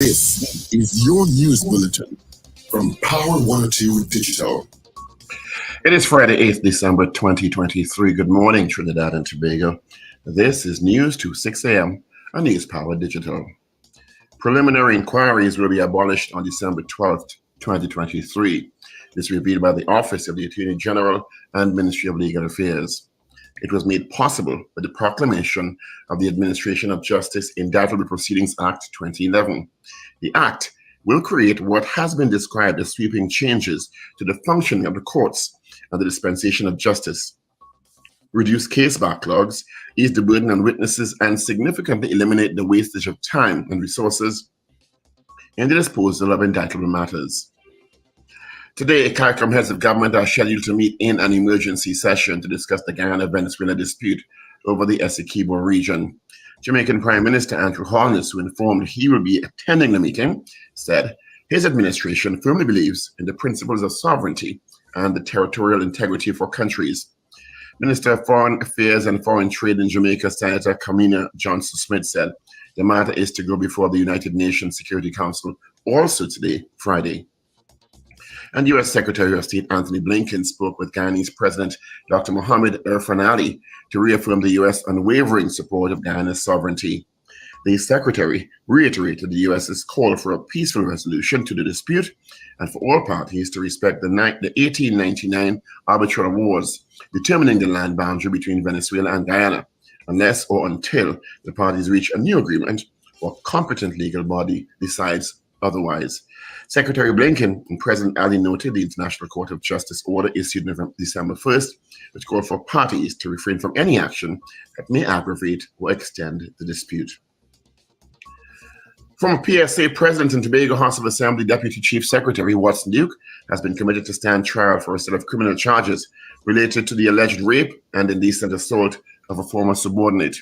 This is your news bulletin from Power 102 Digital. It is Friday, 8th December 2023. Good morning, Trinidad and Tobago. This is News to 6 a.m. on News Power Digital. Preliminary inquiries will be abolished on December 12th, 2023. This revealed by the Office of the Attorney General and Ministry of Legal Affairs. It was made possible by the proclamation of the Administration of Justice Indictable Proceedings Act 2011. The Act will create what has been described as sweeping changes to the functioning of the courts and the dispensation of justice, reduce case backlogs, ease the burden on witnesses, and significantly eliminate the wastage of time and resources in the disposal of indictable matters. Today, CARICOM heads of government are scheduled to meet in an emergency session to discuss the Guyana-Venezuela dispute over the Essequibo region. Jamaican Prime Minister Andrew Holness, who informed he will be attending the meeting, said his administration firmly believes in the principles of sovereignty and the territorial integrity for countries. Minister of Foreign Affairs and Foreign Trade in Jamaica, Senator Kamina Johnson-Smith, said the matter is to go before the United Nations Security Council also today, Friday. And U.S. Secretary of State Anthony Blinken spoke with Guyanese President Dr. Mohamed Irfan Ali to reaffirm the U.S. unwavering support of Guyana's sovereignty. The Secretary reiterated the U.S.'s call for a peaceful resolution to the dispute and for all parties to respect the 1899 arbitral awards determining the land boundary between Venezuela and Guyana, unless or until the parties reach a new agreement or competent legal body decides otherwise. Secretary Blinken and President Ali noted the International Court of Justice order issued December 1st, which called for parties to refrain from any action that may aggravate or extend the dispute. Former PSA President and Tobago House of Assembly Deputy Chief Secretary Watson Duke has been committed to stand trial for a set of criminal charges related to the alleged rape and indecent assault of a former subordinate.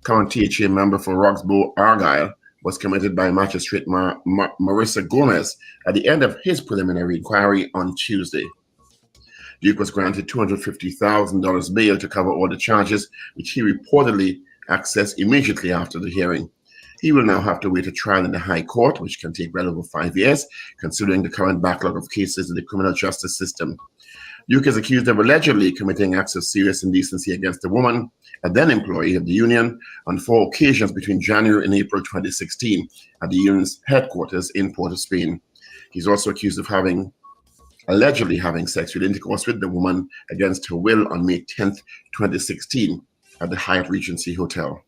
Current THA member for Roxbow Argyle was committed by Magistrate Marissa Gomez at the end of his preliminary inquiry on Tuesday. Duke was granted $250,000 bail to cover all the charges, which he reportedly accessed immediately after the hearing. He will now have to wait a trial in the High Court, which can take well over 5 years, considering the current backlog of cases in the criminal justice system. Duke is accused of allegedly committing acts of serious indecency against a woman, a then employee of the union, on 4 occasions between January and April 2016 at the union's headquarters in Port of Spain. He's also accused of allegedly having sexual intercourse with the woman against her will on May 10th, 2016 at the Hyatt Regency Hotel.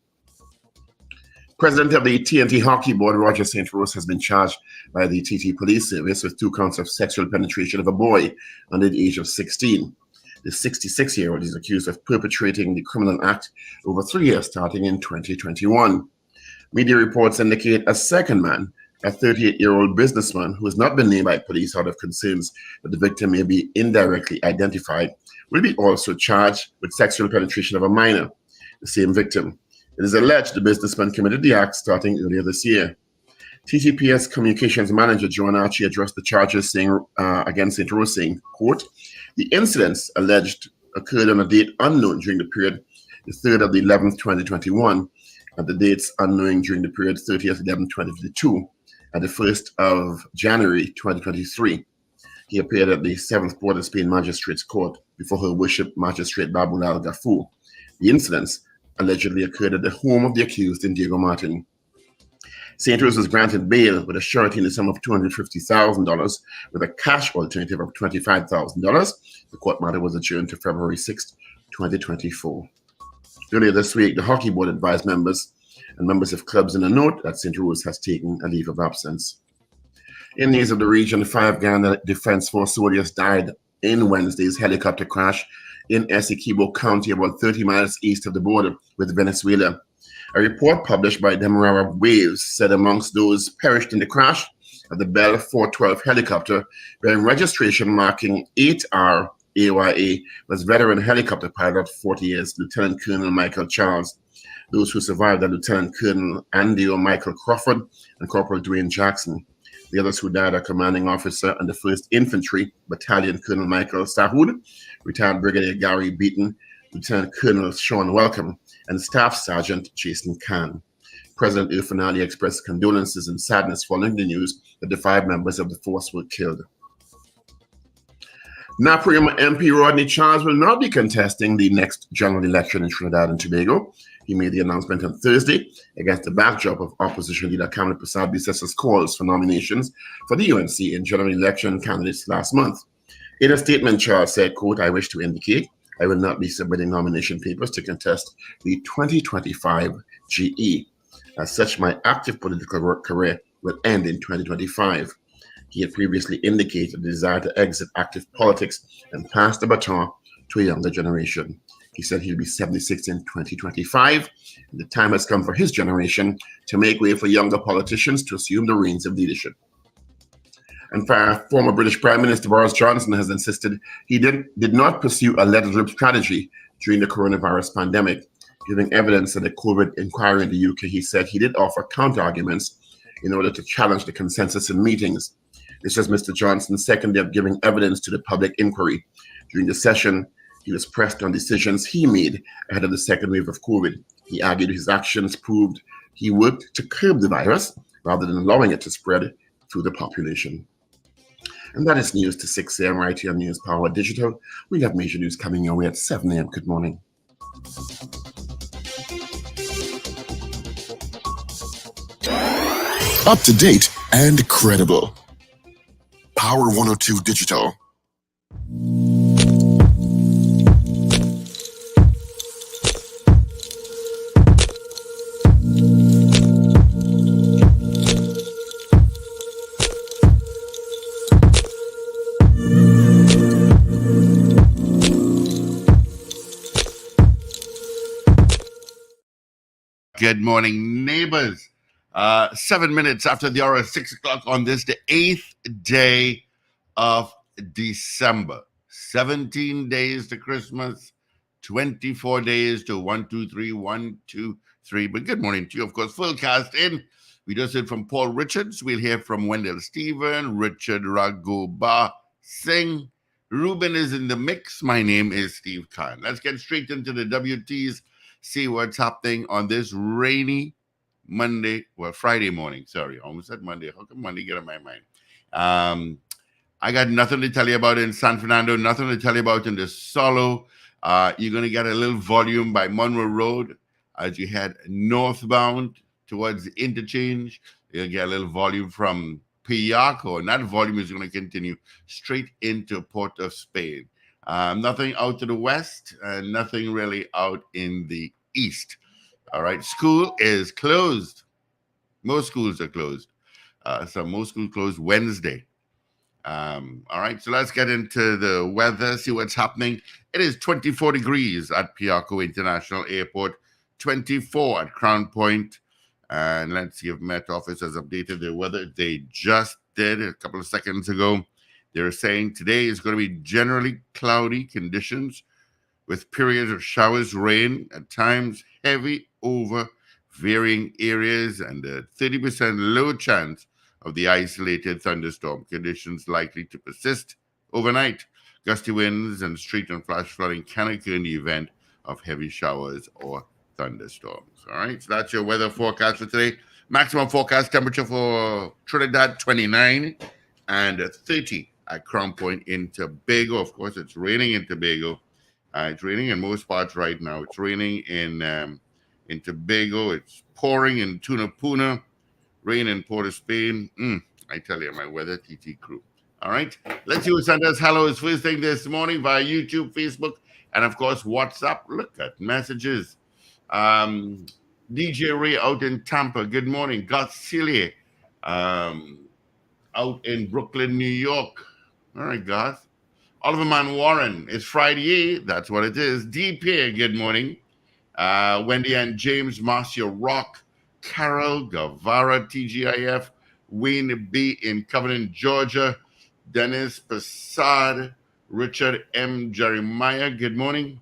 President of the TNT Hockey Board, Roger St. Rose, has been charged by the TT Police Service with 2 counts of sexual penetration of a boy under the age of 16. The 66-year-old is accused of perpetrating the criminal act over 3 years starting in 2021. Media reports indicate a second man, a 38-year-old businessman who has not been named by police out of concerns that the victim may be indirectly identified, will be also charged with sexual penetration of a minor, the same victim. It is alleged the businessman committed the act starting earlier this year. TTPS communications manager Joan Archie addressed the charges against St. Rose, saying, quote, "The incidents alleged occurred on a date unknown during the period the 3rd of the 11th, 2021, and the dates unknown during the period 30th, 11th, 2022, and the 1st of January, 2023. He appeared at the 7th Port of Spain Magistrates Court before Her Worship Magistrate Babulal Gafu. The incidents allegedly occurred at the home of the accused in Diego Martin. St. Rose was granted bail with a surety in the sum of $250,000 with a cash alternative of $25,000. The court matter was adjourned to February 6, 2024. Earlier this week, the Hockey Board advised members and members of clubs in a note that St. Rose has taken a leave of absence. In news of the region, 5 Guyana Defense Force soldiers died in Wednesday's helicopter crash in Essequibo County, about 30 miles east of the border with Venezuela. A report published by Demerara Waves said amongst those perished in the crash of the Bell 412 helicopter, bearing registration marking 8R AYA, was veteran helicopter pilot, 40 years, Lieutenant Colonel Michael Charles. Those who survived are Lieutenant Colonel Andy Michael Crawford and Corporal Dwayne Jackson. The others who died are Commanding Officer and the 1st Infantry Battalion Colonel Michael Stahoud, Retired Brigadier Gary Beaton, Lieutenant Colonel Sean Welcome, and Staff Sergeant Jason Kahn. President Il-Fanali expressed condolences and sadness following the news that the 5 members of the force were killed. Naprium MP Rodney Charles will not be contesting the next general election in Trinidad and Tobago. He made the announcement on Thursday against the backdrop of opposition leader Kamala Prasad-Bissessa's calls for nominations for the UNC in general election candidates last month. In a statement, Charles said, quote, "I wish to indicate I will not be submitting nomination papers to contest the 2025 GE. As such, my active political work career will end in 2025. He had previously indicated a desire to exit active politics and pass the baton to a younger generation. He said he'll be 76 in 2025, and the time has come for his generation to make way for younger politicians to assume the reins of leadership. And former British Prime Minister Boris Johnson has insisted he did not pursue a let-it-rip strategy during the coronavirus pandemic. Giving evidence at a COVID inquiry in the UK, he said he did offer counter-arguments in order to challenge the consensus in meetings. This is Mr. Johnson's second day of giving evidence to the public inquiry. During the session, he was pressed on decisions he made ahead of the second wave of COVID. He argued his actions proved he worked to curb the virus rather than allowing it to spread through the population. And that is news to 6 a.m. right here on News Power Digital. We have major news coming your way at 7 a.m. Good morning. Up to date and credible. Power 102 Digital. Good morning, neighbors. 7 minutes after the hour of 6 o'clock on this, the 8th day of December. 17 days to Christmas, 24 days to 1, 2, 3, 1, 2, 3. But good morning to you, of course. Full cast in. We just heard from Paul Richards. We'll hear from Wendell Stephen, Richard Raghuba Singh. Ruben is in the mix. My name is Steve Khan. Let's get straight into the WTs. See what's happening on this rainy Friday morning. Sorry, I almost said Monday. How come Monday get in my mind? I got nothing to tell you about in San Fernando, nothing to tell you about in the Solo. You're going to get a little volume by Monroe Road as you head northbound towards the interchange. You'll get a little volume from Piaco, and that volume is going to continue straight into Port of Spain. Nothing out to the west, and nothing really out in the east. All right, school is closed. Most schools are closed. Most schools closed Wednesday. All right, so let's get into the weather, see what's happening. It is 24 degrees at Piaco International Airport, 24 at Crown Point. And let's see if Met Office has updated their weather. They just did a couple of seconds ago. They're saying today is going to be generally cloudy conditions with periods of showers, rain, at times heavy over varying areas, and a 30% low chance of the isolated thunderstorm. Conditions likely to persist overnight. Gusty winds and street and flash flooding can occur in the event of heavy showers or thunderstorms. All right, so that's your weather forecast for today. Maximum forecast temperature for Trinidad, 29 and 30 at Crown Point in Tobago. Of course, it's raining in Tobago. It's raining in most parts right now. It's raining in Tobago. It's pouring in Tunapuna. Rain in Port of Spain. I tell you, my weather TT crew. All right, let's see what Santa's hello is first thing this morning via YouTube, Facebook, and of course WhatsApp. Look at messages. DJ Ray out in Tampa. Good morning. Godzilla out in Brooklyn, New York. All right, guys. Oliver Man Warren. It's Friday. That's what it is. DP, good morning. Wendy and James Marcia Rock. Carol Guevara, TGIF. Wayne B. in Covenant, Georgia. Dennis Passad. Richard M. Jeremiah, good morning.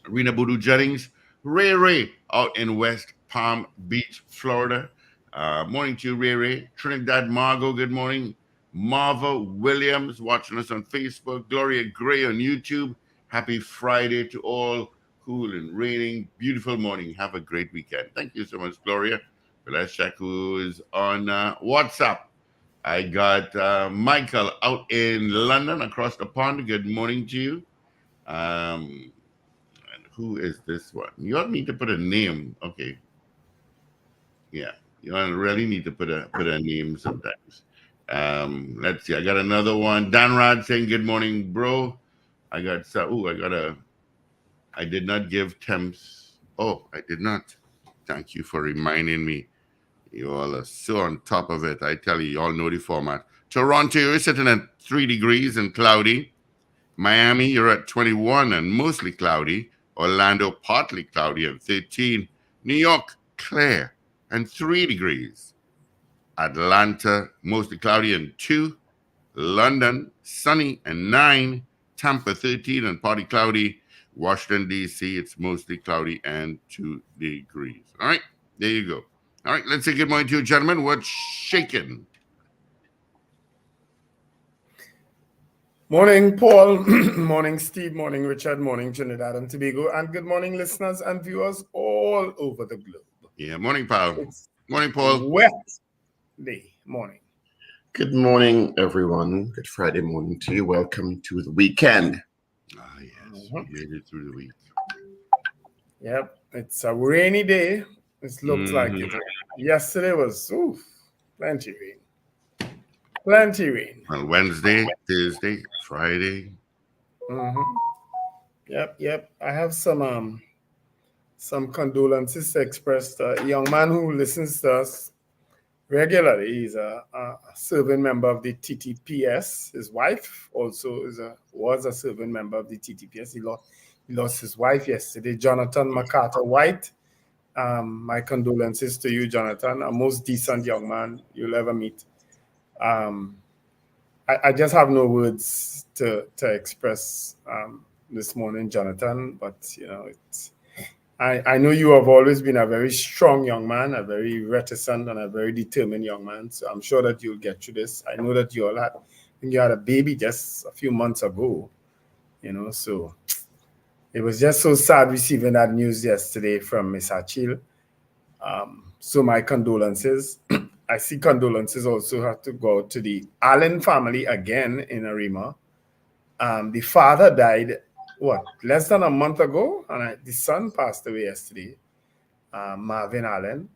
Rena Boodoo Jennings. Ray out in West Palm Beach, Florida. Morning to you, Ray. Trinidad Margot, good morning. Marva Williams watching us on Facebook. Gloria Gray on YouTube. Happy Friday to all. Cool and raining. Beautiful morning. Have a great weekend. Thank you so much, Gloria. Let's check who's on WhatsApp. I got Michael out in London across the pond. Good morning to you. And who is this one? You all need to put a name. Okay. Yeah. You all really need to put a name sometimes. Let's see. I got another one. Dan Rod saying good morning, bro. I got I did not give temps. Oh, I did not. Thank you for reminding me. You all are so on top of it. I tell you all know the format. Toronto, you're sitting at 3 degrees and cloudy. Miami, you're at 21 and mostly cloudy. Orlando, partly cloudy and 13. New York, clear and 3 degrees. Atlanta, mostly cloudy and 2. London, sunny and 9. Tampa, 13 and partly cloudy. Washington, D.C., it's mostly cloudy and 2 degrees. All right, there you go. All right, let's say good morning to you, gentlemen. What's shaking? Morning, Paul. Morning, Steve. Morning, Richard. Morning, Trinidad and Tobago. And good morning, listeners and viewers all over the globe. Yeah, morning, pal. It's Morning, Paul. wet day. Morning. Good morning, everyone. Good Friday morning to you. Welcome to the weekend. Ah, yes, we made it through the week. Yep, it's a rainy day. It looks like it. Yesterday was plenty rain. Plenty rain. On Wednesday, Thursday, Friday. Yep. I have some condolences to express to a young man who listens to us regularly. He's a serving member of the TTPS. His wife also was a serving member of the TTPS. He lost his wife yesterday, Jonathan MacArthur White. My condolences to you, Jonathan. A most decent young man you'll ever meet. I just have no words to express this morning, Jonathan. But I know you have always been a very strong young man, a very reticent and a very determined young man. So I'm sure that you'll get through this. I know that you had a baby just a few months ago, so it was just so sad receiving that news yesterday from Miss Achille. So my condolences. I see condolences also have to go to the Allen family again in Arima. The father died less than a month ago, and the son passed away yesterday, Marvin Allen.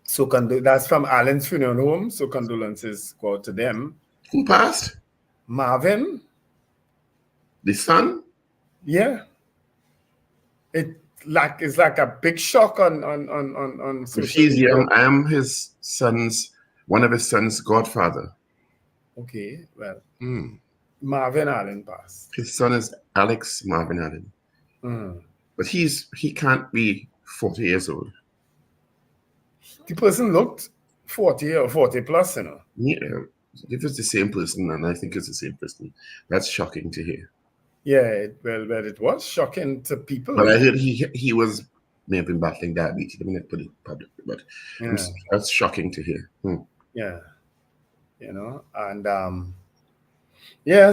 So that's from Allen's funeral home. So condolences go out to them. Who passed? Marvin. The son? Yeah. It's like a big shock on social media. I am one of his son's godfather. Okay, well, Marvin Allen passed. His son is Alex Marvin Allen. But he can't be 40 years old. The person looked 40 or 40 plus, Yeah, if it's the same person, and I think it's the same person, that's shocking to hear. Yeah, well, it was shocking to people. But I heard he may have been battling diabetes. I mean, put it publicly, but that's shocking to hear. Yeah, and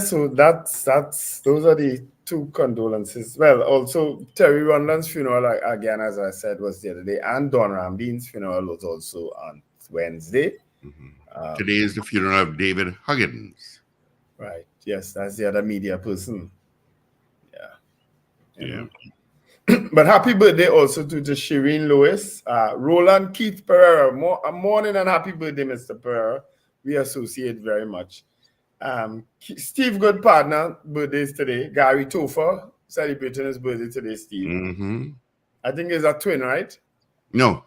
so those are the two condolences. Well, also Terry Rundland's funeral, again, as I said, was the other day, and Don Ramdeen's funeral was also on Wednesday. Today is the funeral of David Huggins. Right. Yes, that's the other media person. Yeah. But happy birthday also to Shireen Lewis, Roland Keith Pereira. A morning and happy birthday, Mr. Pereira. We associate very much. Steve Good partner, birthdays today. Gary Topher celebrating his birthday today, Steve. I think it's a twin, right? No.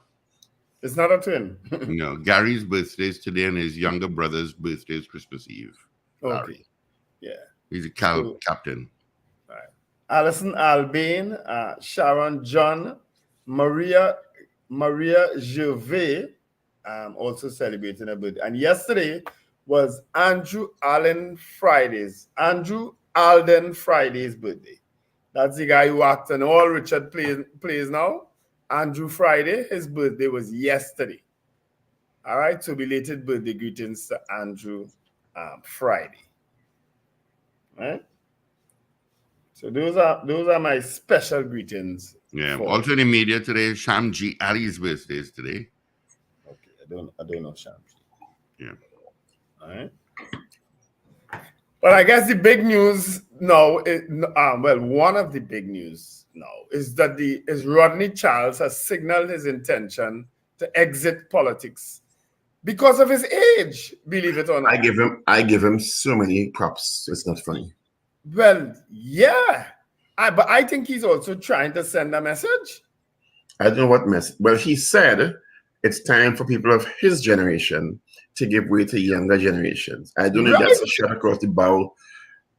It's not a twin. No. Gary's birthday is today and his younger brother's birthday is Christmas Eve. Okay. Larry. Yeah. He's a captain. Alison Albane, Sharon John, Maria Gervais, also celebrating a birthday. And yesterday was Andrew Alden Friday's birthday. That's the guy who acts in all Richard plays now. Andrew Friday, his birthday was yesterday. All right, so belated birthday greetings to Andrew Friday. All right. So those are my special greetings Yeah. For, Also in the media today, Shamji Ali's birthday is today. okay, I don't know Shams. Yeah. All right. But I guess the big news now, one of the big news now is that Rodney Charles has signaled his intention to exit politics because of his age. Believe it or not. I give him so many props. It's not funny. Well, yeah, but I think he's also trying to send a message. I don't know what message. Well, he said it's time for people of his generation to give way to younger generations. I don't know if that's a shot across the bow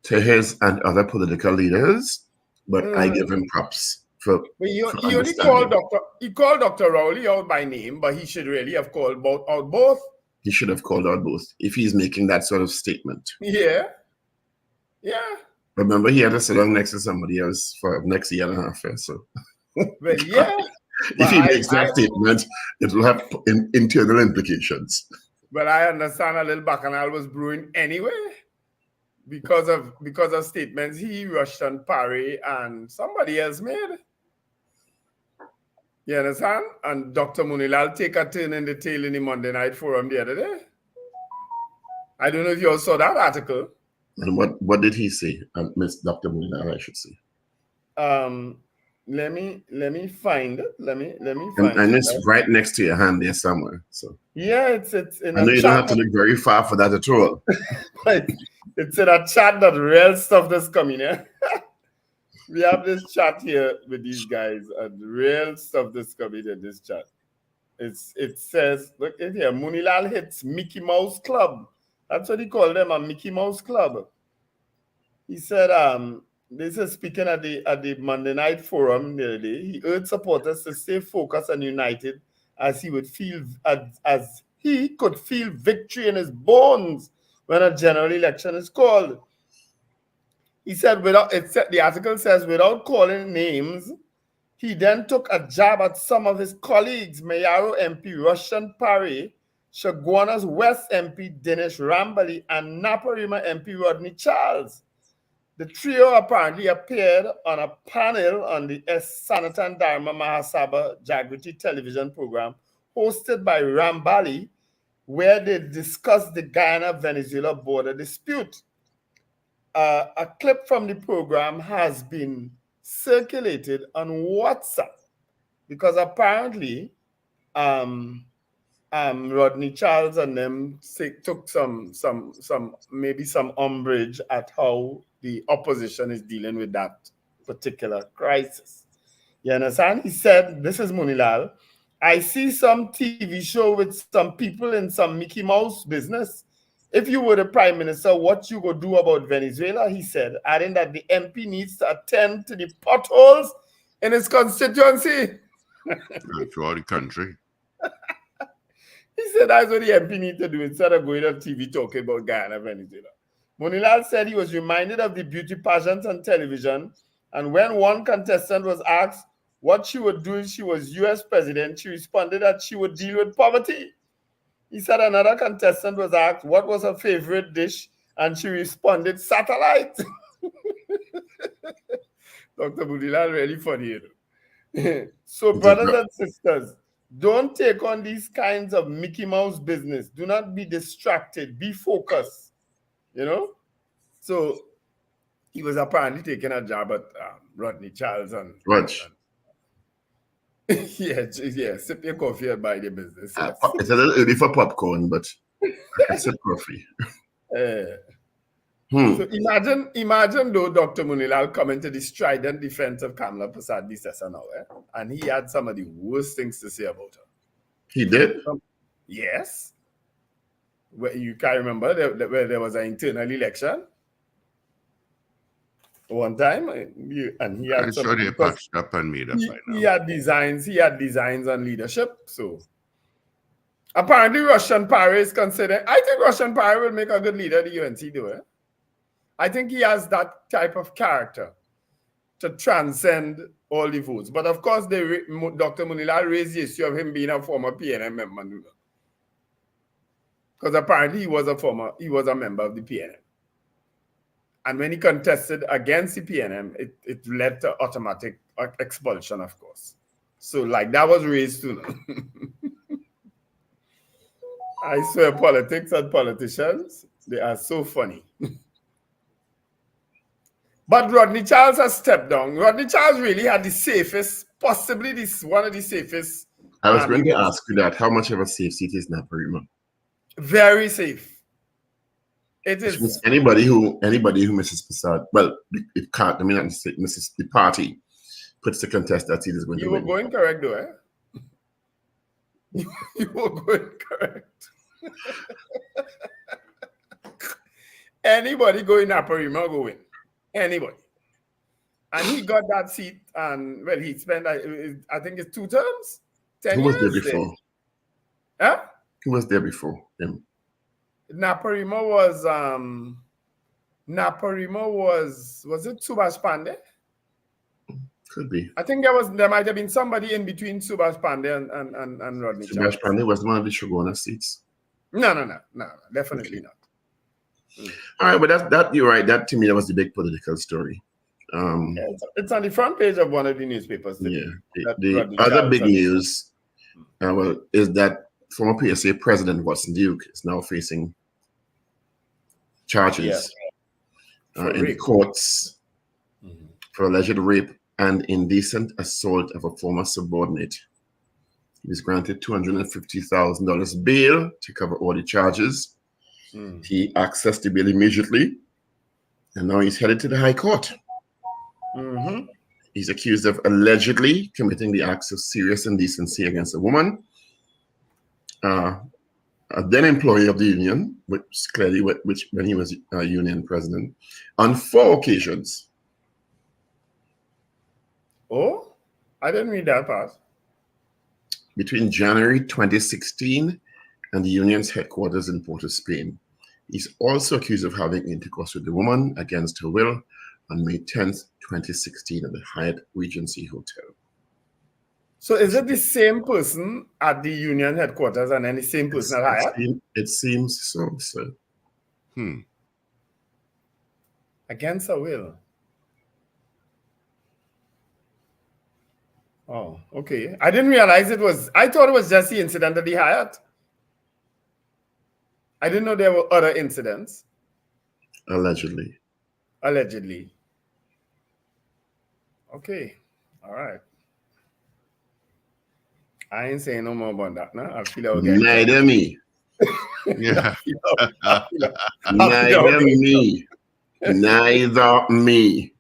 to his and other political leaders, but I give him props for. But he only understanding. called Dr. Rowley out by name, but he should really have called out both. He should have called out both if he's making that sort of statement. Yeah. Remember, he had to sit down next to somebody else for next year and a half. So, well, yeah. if he makes that statement, it will have internal implications. But I understand a little bacchanal was brewing anyway because of statements he, Russian Parry, and somebody else made. You understand? And Dr. Munilal take a turn in the tail in the Monday Night Forum the other day. I don't know if you all saw that article. And what did he say? Miss Dr. Munilal, I should say. Let me find it. Let me find it. And it's right next to your hand there somewhere. So yeah, it's in I know you don't have to look very far for that at all. But it's in a chat that real stuff that's coming here. We have this chat here with these guys, and real stuff that's coming in this chat. It says, look at here, Munilal hits Mickey Mouse Club. That's what he called them, a Mickey Mouse Club. He said, this is speaking at the Monday Night Forum the other day. He urged supporters to stay focused and united as he would feel as he could feel victory in his bones when a general election is called. He said, the article says, without calling names, he then took a jab at some of his colleagues, Mayaro MP Russian Parry, Chaguanas West MP Dinesh Rambali, and Naparima MP Rodney Charles. The trio apparently appeared on a panel on the S. Sanatan Dharma Mahasabha Jagriti television program hosted by Rambali, where they discussed the Guyana-Venezuela border dispute. A clip from the program has been circulated on WhatsApp because apparently Rodney Charles and them took some umbrage at how the opposition is dealing with that particular crisis. You understand? He said, this is Munilal, I see some TV show with some people in some Mickey Mouse business. If you were the prime minister, what you would do about Venezuela, he said, adding that the MP needs to attend to the potholes in his constituency. Throughout the country. He said that's what the MP needs to do instead of going on TV talking about Guyana, Venezuela. Munilal said he was reminded of the beauty pageants on television, and when one contestant was asked what she would do if she was US president, she responded that she would deal with poverty. He said another contestant was asked what was her favorite dish, and she responded, satellite. Dr. Munilal really funny. So brothers and sisters, don't take on these kinds of Mickey Mouse business. Do not be distracted. Be focused. You know? So he was apparently taking a job at Rodney Charles and yeah, sip your coffee and buy the business. Yes. It's a little early for popcorn, but I can sip coffee. So imagine though Dr. Munilal coming to the strident defense of Kamala Prasad Bisesa now, and he had some of the worst things to say about her. He did? Yes. You can't remember where there was an internal election one time, and he had I'm sure they patched up and made up right now. He had designs on leadership. So apparently Russian Parry is considered. I think Russian Parry will make a good leader of the UNC, though. I think he has that type of character to transcend all the votes. But of course, Dr. Munilal raised the issue of him being a former PNM member. Because apparently he was a member of the PNM. And when he contested against the PNM, it led to automatic expulsion, of course. So, like, that was raised to I swear, politics and politicians, they are so funny. But Rodney Charles has stepped down. Rodney Charles really had the safest, possibly one of the safest. I was going to ask you that. How much of a safe seat is Naparima? Very safe. It is. Which anybody who misses Prasad, well, it can't. I mean, not misses the party puts to contest that seat is going to win. You were going correct, though, eh? You were going correct. Anybody going Naparima go win. Anybody. And he got that seat, and well, he spent, I think it's 2 terms. 10 Who was years there before? Huh? Who was there before him? Naparima was it Subhash Pandey? Could be. I think there might have been somebody in between Subhash Pandey and Rodney Charles. Subhash Pandey was one of the Shogona seats. No, definitely not. All right, but that you're right. That to me, that was the big political story. It's on the front page of one of the newspapers today. Yeah. The other big news, is that former PSA President Watson Duke is now facing charges in the courts for alleged rape and indecent assault of a former subordinate. He was granted $250,000 bail to cover all the charges. He accessed the bail immediately, and now he's headed to the High Court. He's accused of allegedly committing the acts of serious indecency against a woman, a then employee of the union, when he was a union president, on 4 occasions. Oh, I didn't read that part. Between January 2016 and the union's headquarters in Port of Spain. He's also accused of having intercourse with the woman against her will on May 10th, 2016 at the Hyatt Regency Hotel. So is it the same person at the union headquarters and then the same person at Hyatt? It seems so, sir. Against her will. Oh, okay. I didn't realize I thought it was just the incident at the Hyatt. I didn't know there were other incidents. Allegedly. Okay. All right. I ain't saying no more about that, no? I feel okay. Neither me. Yeah. Neither me. Neither me.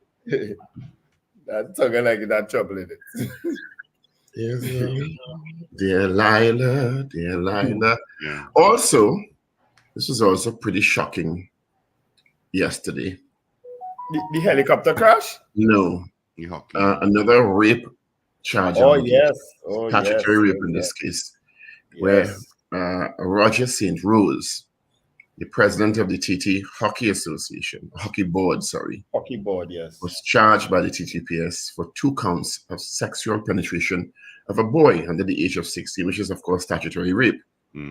That talking like that trouble in it. Dear Lila. Yeah. Also, this was also pretty shocking yesterday. The helicopter crash? No. Hockey. Another rape charge. Statutory rape in this case, where Roger St. Rose, the president of the TT Hockey Board, yes, was charged by the TTPS for 2 counts of sexual penetration of a boy under the age of 16, which is, of course, statutory rape.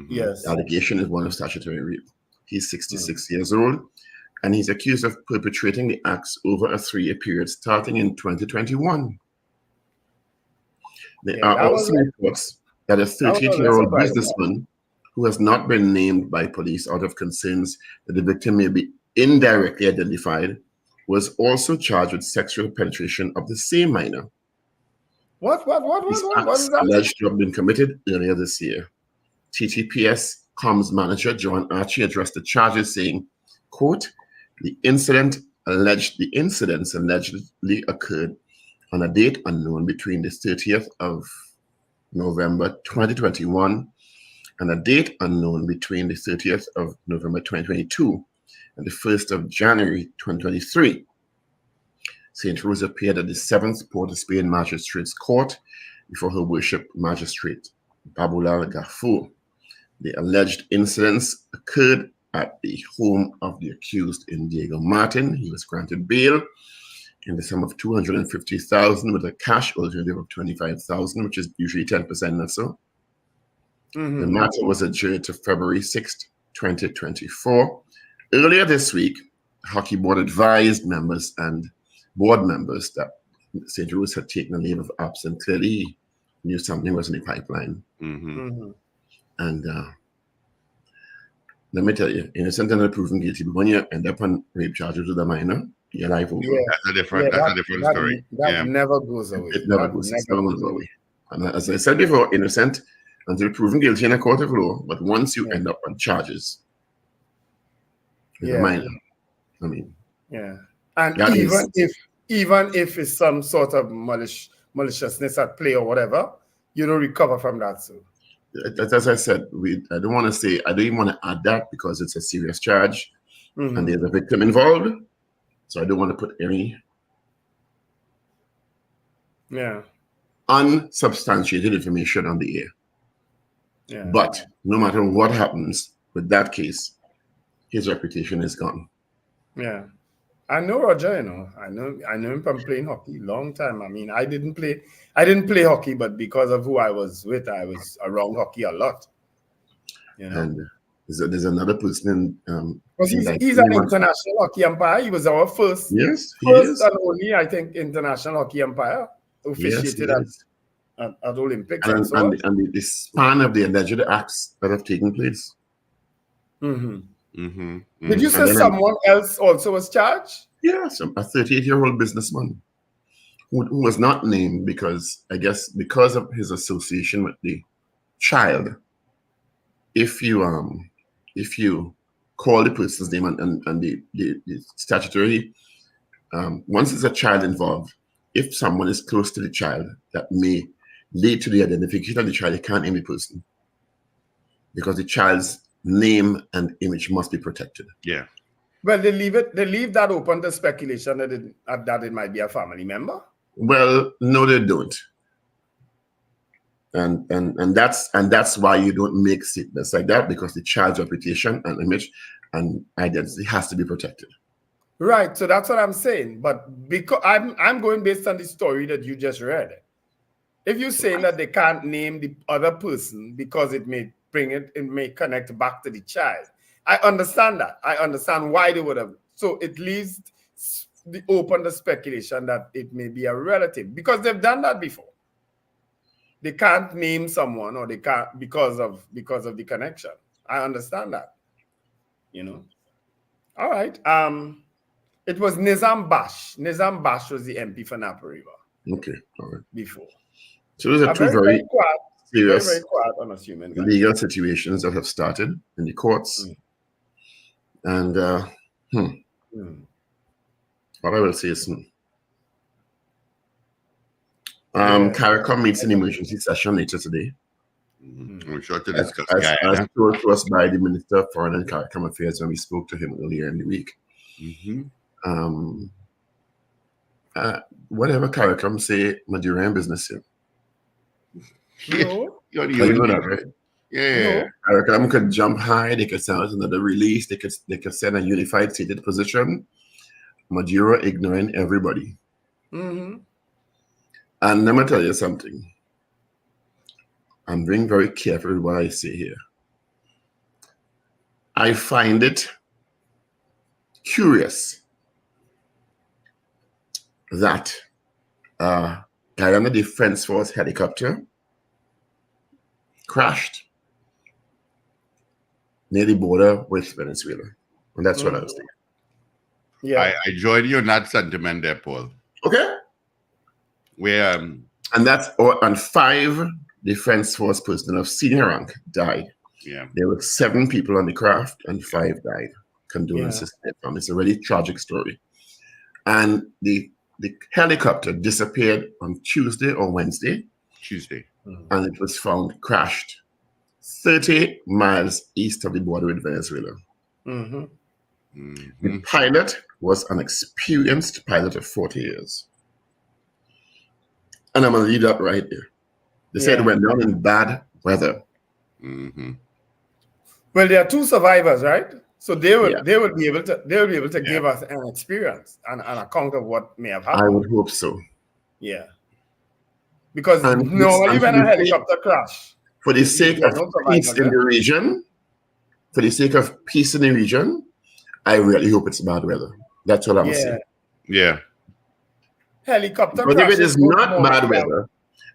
Yes. The allegation is one of statutory rape. He's 66 years old, and he's accused of perpetrating the acts over a 3-year period starting in 2021. There are also reports that a 38-year-old businessman who has not been named by police out of concerns that the victim may be indirectly identified was also charged with sexual penetration of the same minor. What is that? Alleged to have been committed earlier this year. TTPS comms manager John Archie addressed the charges, saying, quote, the incidents allegedly occurred on a date unknown between the 30th of November 2021 and a date unknown between the 30th of November 2022 and the 1st of January 2023. St. Rose appeared at the 7th Port of Spain Magistrates Court before her worship magistrate, Babulal Gafour. The alleged incidents occurred at the home of the accused in Diego Martin. He was granted bail in the sum of $250,000 with a cash alternative of $25,000, which is usually 10% or so. The matter was adjourned to February 6th, 2024. Earlier this week, hockey board advised members and board members that St. Louis had taken a leave of absence. Clearly, he knew something was in the pipeline. And let me tell you, innocent and proven guilty, but when you end up on rape charges with a minor, your life over. Yeah. That's a different story. That never goes away. It never goes. It's never goes away. And as I said before, innocent until proven guilty in a court of law. But once you end up on charges with a minor, I mean, and even if it's some sort of maliciousness at play or whatever, you don't recover from that. So, as I said, I don't want to say, I don't even want to add that because it's a serious charge and there's a victim involved. So I don't want to put any unsubstantiated information on the air. But no matter what happens with that case, his reputation is gone. Yeah. I know Roger, I know him from playing hockey long time. I mean, I didn't play hockey, but because of who I was with, I was around hockey a lot. And there's another person he's an international hockey umpire. He was our first and only, I think, international hockey umpire officiated at Olympics. And the span of the alleged acts that have taken place. Did you say someone else also was charged? Yes, a 38-year-old businessman who was not named because, I guess, because of his association with the child. If you call the person's name and the statutory, once there's a child involved, if someone is close to the child, that may lead to the identification of the child, you can't name the person because the child's name and image must be protected. Yeah. Well, they leave that open to speculation that it might be a family member. Well, no, they don't. And that's why you don't make statements like that, because the child's reputation and image and identity has to be protected. Right. So that's what I'm saying. But because I'm going based on the story that you just read. If you're saying that they can't name the other person because it may connect back to the child, I understand that. I understand why they would have. So it leaves open the speculation that it may be a relative because they've done that before. They can't name someone, or they can't because of the connection. I understand that. All right. It was Nizam Bash. Nizam Bash was the MP for Napa River. Okay. All right. Before. So those are two very serious, very quiet, unassuming legal situations that have started in the courts. And what I will say is, CARICOM meets an emergency session later today. We're sure to discuss as told to us by the Minister of Foreign and CARICOM Affairs when we spoke to him earlier in the week. Whatever CARICOM say, Madurian business here. No. You know that, right? Yeah. CARICOM could jump high. They could send out another release. They could send a unified stated position. Maduro ignoring everybody. And let me tell you something. I'm being very careful with what I say here. I find it curious that Guyana Defense Force helicopter crashed near the border with Venezuela. And that's what I was thinking. Yeah. I join you in that sentiment there, Paul. Okay. Where and 5 Defense Force personnel of senior rank died. Yeah. There were 7 people on the craft and 5 died. Condolences to their families. It's a really tragic story. And the helicopter disappeared on Tuesday or Wednesday. And it was found crashed 30 miles east of the border with Venezuela. The pilot was an experienced pilot of 40 years. And I'm going to leave that right there. They said it went down in bad weather. Well, there are 2 survivors, right? So they will be able to give us an experience and an account of what may have happened. I would hope so. Yeah. Because normally when a helicopter crash, for the sake of peace in the region, I really hope it's bad weather. That's all I'm Yeah. saying. Yeah. Helicopter But if it crashes is go not more bad than- weather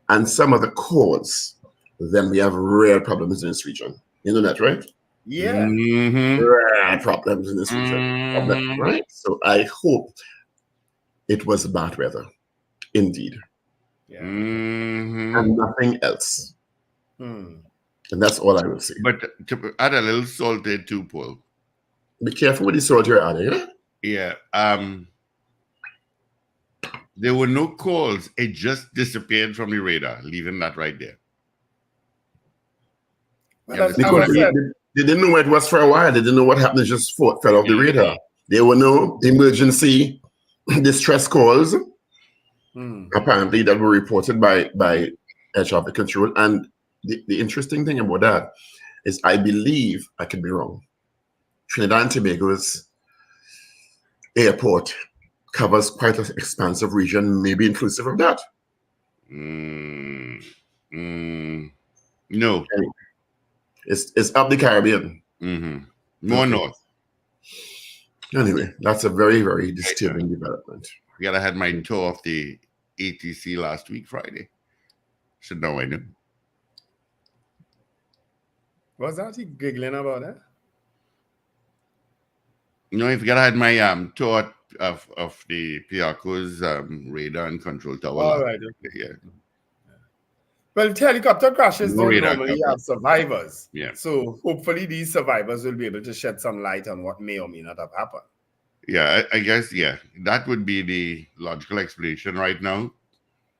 and some of the cause, then we have real problems in this region. You know that, right? Yeah. Mm-hmm. Real problems in this region. Mhm. Right? So I hope it was bad weather, indeed, Yeah. Mhm. and nothing else. Hmm. And that's all I will say. But to add a little salted too, Paul. Be careful with the salt you're adding. Eh? Yeah. There were no calls. It just disappeared from the radar, leaving that right there. Well, You as understand what Because I I mean? said, they didn't know where it was for a while. They didn't know what happened. It just fell off the radar. There were no emergency distress calls, hmm. apparently, that were reported by air traffic control. And the interesting thing about that is I believe, I could be wrong, Trinidad and Tobago's airport covers quite an expansive region, maybe inclusive of that. Mm, no. Anyway, it's up the Caribbean. Mm-hmm. More Okay. north. Anyway, that's a very, very disturbing development. I gotta had my tour of the ATC last week, Friday. So now I know. Was that he giggling about that? You know, if I had my tour of the Piaco's radar and control tower. All last right. week, yeah. Well, helicopter crashes No don't radar normally coverage. have survivors. Yeah. So hopefully these survivors will be able to shed some light on what may or may not have happened. Yeah, I guess, yeah. That would be the logical explanation right now.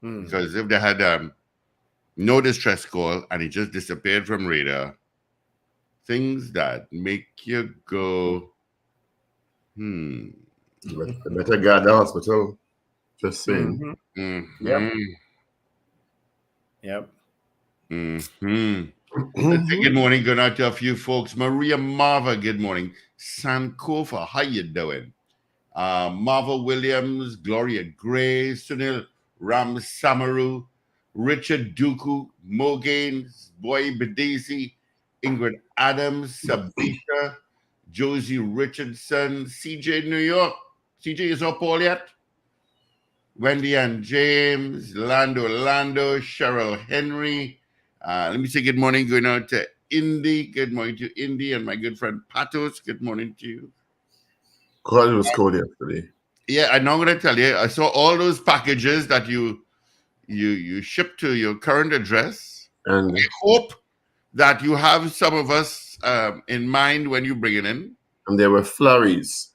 Hmm. Because if they had no distress call and it just disappeared from radar, things that make you go, But better guard the hospital. Just saying. Mhm. Yep. Yep. Let's say good morning, good night to a few folks. Maria Marva, good morning. Sankofa, how you doing? Marva Williams, Gloria Gray, Sunil Ram Samaru, Richard Duku, Mo Gaines, Boy Bedesi, Ingrid Adams, Sabita, Josie Richardson, CJ New York. CJ is up all yet? Wendy and James, Lando, Cheryl Henry. Let me say good morning going out to Indy. Good morning to Indy and my good friend Patos. Good morning to you. God, it was cold yesterday. Yeah, I'm not going to tell you. I saw all those packages that you shipped to your current address. And I hope that you have some of us in mind when you bring it in. and there were flurries.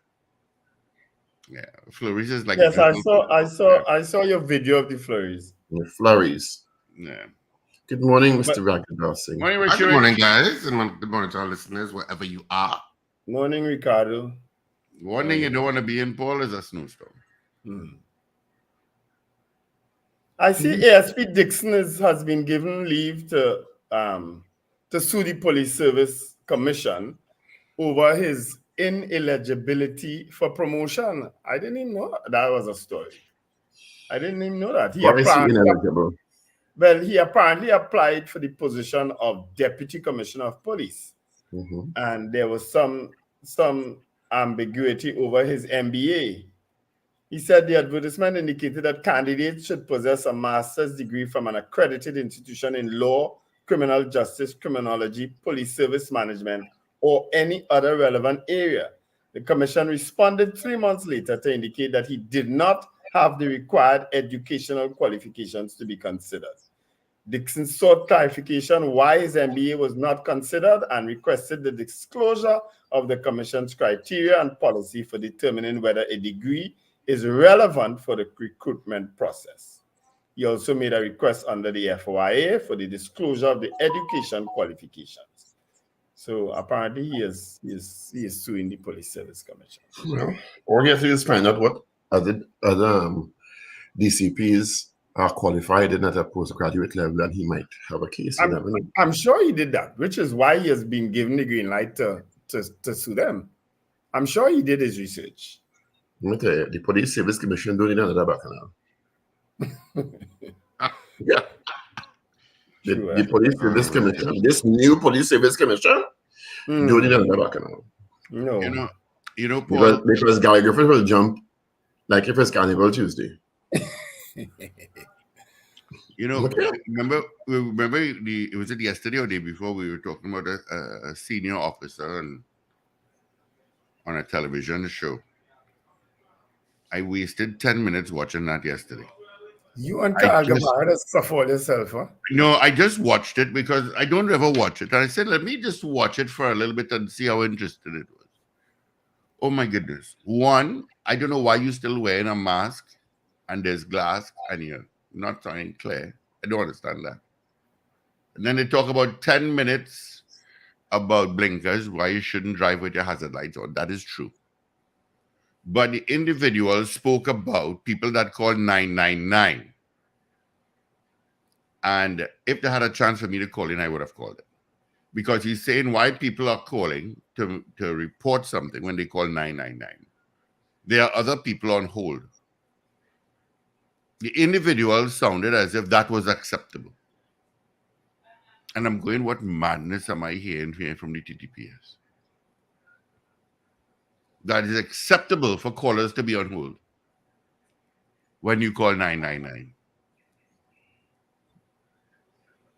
Yeah, flurries is like Yes, I saw your video of the flurries. The flurries. Yeah. Good morning, Mr. But- Ragadassing. Morning, Good Richard. morning, guys, and good morning to our listeners, wherever you are. Morning, Ricardo. One thing you don't want to be in, Paul, is a snowstorm. Hmm. I see ASP Dixon has been given leave to sue the Police Service Commission over his ineligibility for promotion. I didn't even know that was a story. I didn't even know that. Why is he ineligible? Well, he apparently applied for the position of Deputy Commissioner of Police. Mhm. And there was some ambiguity over his MBA. He said the advertisement indicated that candidates should possess a master's degree from an accredited institution in law, criminal justice, criminology, police service management, or any other relevant area. The commission responded 3 months later to indicate that he did not have the required educational qualifications to be considered. Dixon sought clarification why his MBA was not considered and requested the disclosure of the commission's criteria and policy for determining whether a degree is relevant for the recruitment process. He also made a request under the FOIA for the disclosure of the education qualifications. So apparently he is suing the Police Service Commission. Well, all he has to do is find out what other DCPs are qualified in at a postgraduate level, and he might have a case. You never know. I'm sure he did that, which is why he has been given the green light to sue them. I'm sure he did his research. Let me tell you, the Police Service Commission don't need another bacchanal. Yeah. The Police Service Commission, this new Police Service Commission, don't need another bacchanal. No. You know, You know, Paul. Because Gary Griffith will jump like if it's Carnival Tuesday. You know, Okay. remember was it yesterday or day before we were talking about a senior officer on a television show. I wasted 10 minutes watching that yesterday. You and Carl Gamara suffer yourself, huh? No, I just watched it because I don't ever watch it. And I said, let me just watch it for a little bit and see how interested it was. Oh my goodness. One, I don't know why you're still wearing a mask and there's glass and you're not sounding clear. I don't understand that. And then they talk about 10 minutes about blinkers, why you shouldn't drive with your hazard lights on. That is true. But the individual spoke about people that call 999. And if they had a chance for me to call in, I would have called it. Because he's saying why people are calling to report something when they call 999. There are other people on hold. The individual sounded as if that was acceptable. And I'm going, what madness am I hearing from the TTPS? That is acceptable for callers to be on hold when you call 999.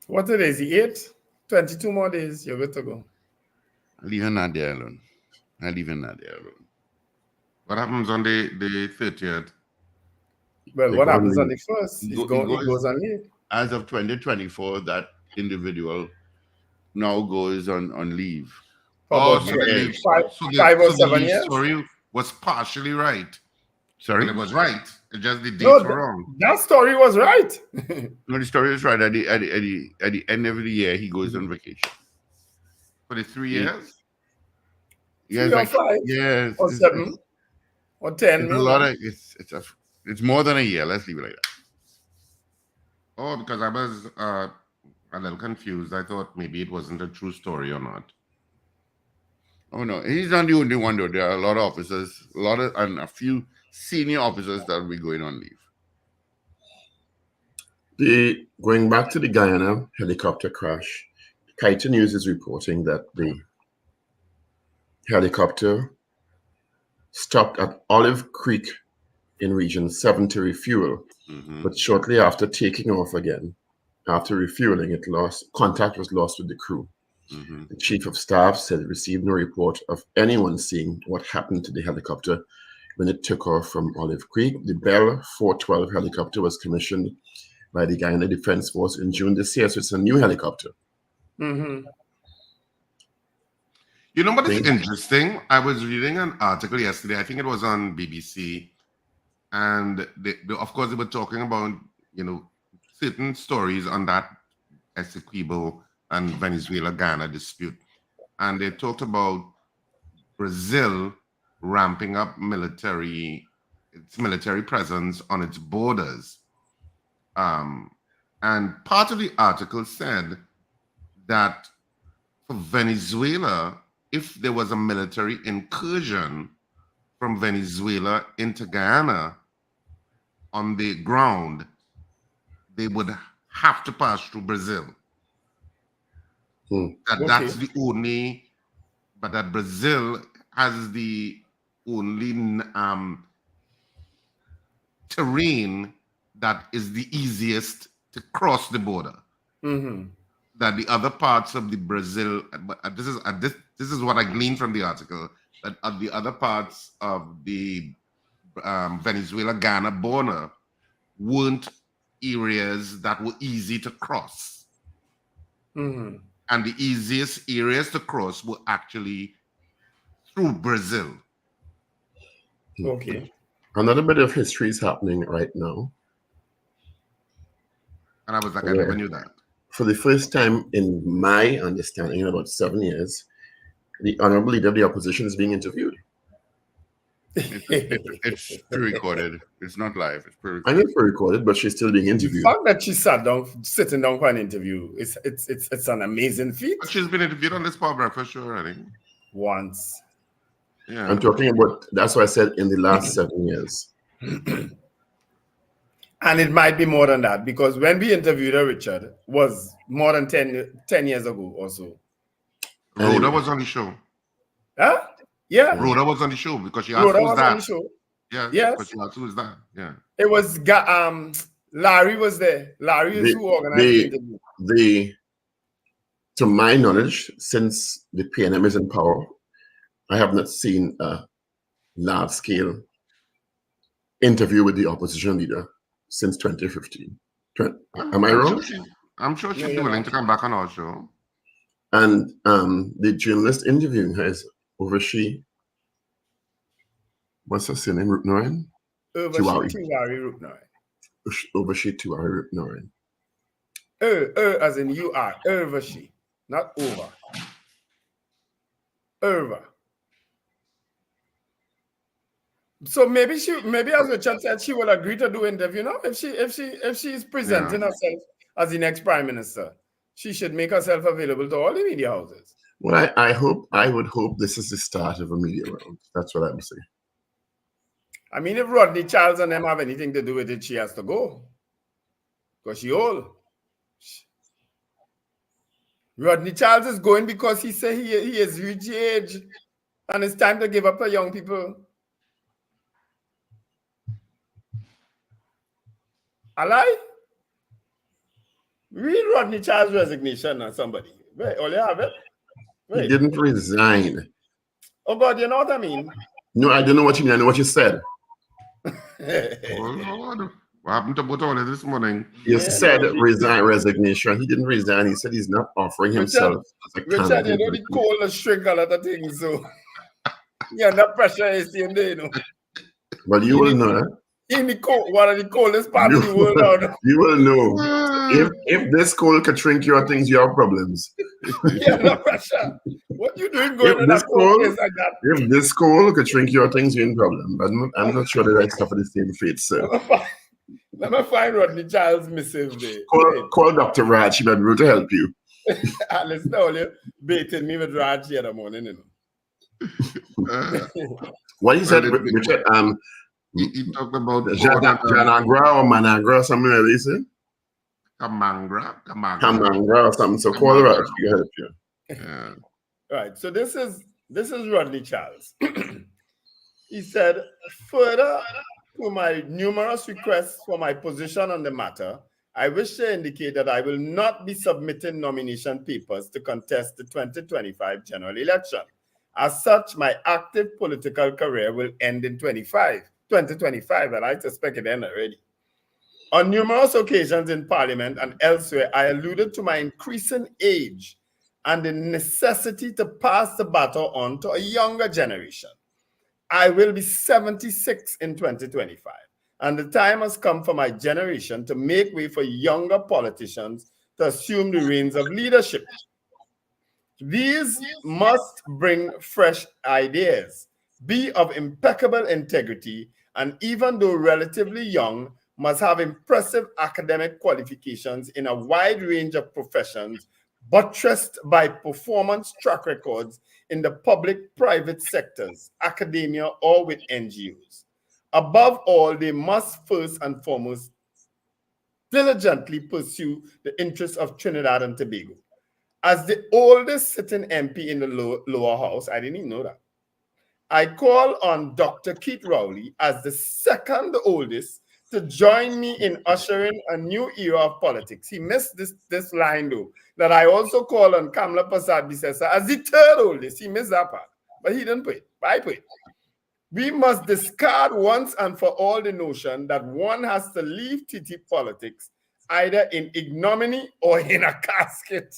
What it is, the 8th? 22 more days, you're good to go. I'll leave that there alone. What happens on the 30th? Well, They what go on happens on the leave. 1st? It goes- goes on leave. As of 2024, that individual now goes on leave. For Oh, about so the leave, five or the 7 leave years? story was partially right. Sorry? Well, it was right. It just the dates No, were wrong. that story was right. No, the story is right. At the end of the year, he goes on vacation. For the 3 Yeah. years? Yes, 3 or 5 yes, or 7 or 10. It's a lot of it's more than a year. Let's leave it like that. Oh, because I was a little confused. I thought maybe it wasn't a true story or not. Oh no, he's not the only one though. There are a lot of officers, and a few senior officers that will be going on leave. Going back to the Guyana helicopter crash, Kaita News is reporting that the helicopter stopped at Olive Creek in Region 7 to refuel, but shortly after taking off again, after refueling, contact was lost with the crew. The chief of staff said he received no report of anyone seeing what happened to the helicopter when it took off from Olive Creek. The Bell 412 helicopter was commissioned by the Guyana Defense Force in June this year, so it's a new helicopter. You know what is interesting? I was reading an article yesterday. I think it was on BBC, and of course they were talking about certain stories on that Essequibo and Venezuela-Ghana dispute, and they talked about Brazil ramping up its military presence on its borders, and part of the article said that for Venezuela, if there was a military incursion from Venezuela into Guyana on the ground, they would have to pass through Brazil. That's the only, but that Brazil has the only terrain that is the easiest to cross the border. That the other parts of the Brazil, this is what I gleaned from the article, that the other parts of the Venezuela-Ghana border weren't areas that were easy to cross. And the easiest areas to cross were actually through Brazil. Okay. Another bit of history is happening right now. And I was like, I never knew that. For the first time in my understanding, in about 7 years, the honorable leader of the opposition is being interviewed. It's pre-recorded. It's not live. It's I pre-recorded. know it's pre-recorded, but she's still being The interviewed. fact that she sitting down for an interview, it's an amazing feat. But she's been interviewed on this program for sure, I think. Once. Yeah. I'm talking about, that's why I said in the last 7 years. And it might be more than that, because when we interviewed her, Richard, was more than 10 years ago or so. Rhoda was on the show. Huh? Yeah, Rhoda was on the show because she asked Rhoda who's was on the that. show. Yeah, Yes. because she asked who's that. Yeah. It was Larry was there. Larry is who organized the interview. To my knowledge, since the PNM is in power, I have not seen a large-scale interview with the opposition leader since 2015. Am I wrong? I'm sure she'd be No, willing to come back on our show. And the journalist interviewing her is Overshi. What's her surname? Rupnoyan? Overshi Tiwari Rupnoyan. Overshi Tiwari Rupnoyan. As in you are. Overshi. Not over. Over. So maybe as Richard said, she will agree to do interview now. If she is presenting herself as the next prime minister, she should make herself available to all the media houses. Well, I would hope this is the start of a media round. That's what I would say. I mean, if Rodney Charles and them have anything to do with it, she has to go. Because she old. Rodney Charles is going because he said he has reached age and it's time to give up to young people. I lie? Read Rodney Charles' resignation or somebody. Wait, all you have it? Wait. He didn't resign. Oh God, you know what I mean? No, I don't know what you mean. I know what you said. Oh Lord. What happened to Butole this morning? You said resignation. He didn't resign. He said he's not offering himself as a Richard, you know the cold shrink a lot of things, so yeah, that pressure is in there, you know. But you will know. In the cold, one of the coldest parts of the world now. You will know. If this cold could shrink your things, you have problems. Yeah, no pressure. What you doing going in that cold place like that? If this cold could shrink your things, you're in problem. I'm not sure that I suffer the same fate, sir. Let me find Rodney Charles' missive there. Call Dr. Raj. She might be able to help you. Listen, all you baiting me with Raj here the morning, you know. What you said, Richard? He talked about Janagra or Managra, something like this. Kamangra or something. So call her out. She can help you. Yeah. Right. So this is Rodney Charles. He said, further to my numerous requests for my position on the matter, I wish to indicate that I will not be submitting nomination papers to contest the 2025 general election. As such, my active political career will end in 2025, and I suspect it ended already. On numerous occasions in Parliament and elsewhere, I alluded to my increasing age and the necessity to pass the baton on to a younger generation. I will be 76 in 2025, and the time has come for my generation to make way for younger politicians to assume the reins of leadership. These must bring fresh ideas, be of impeccable integrity, and even though relatively young, must have impressive academic qualifications in a wide range of professions, buttressed by performance track records in the public, private sectors, academia, or with NGOs. Above all, they must first and foremost diligently pursue the interests of Trinidad and Tobago. As the oldest sitting MP in the lower house, I didn't even know that. I call on Dr. Keith Rowley as the second oldest to join me in ushering a new era of politics. He missed this line though, that I also call on Kamla Persad-Bissessar as the third oldest. He missed that part, but he didn't put it. I put it. We must discard once and for all the notion that one has to leave TT politics either in ignominy or in a casket.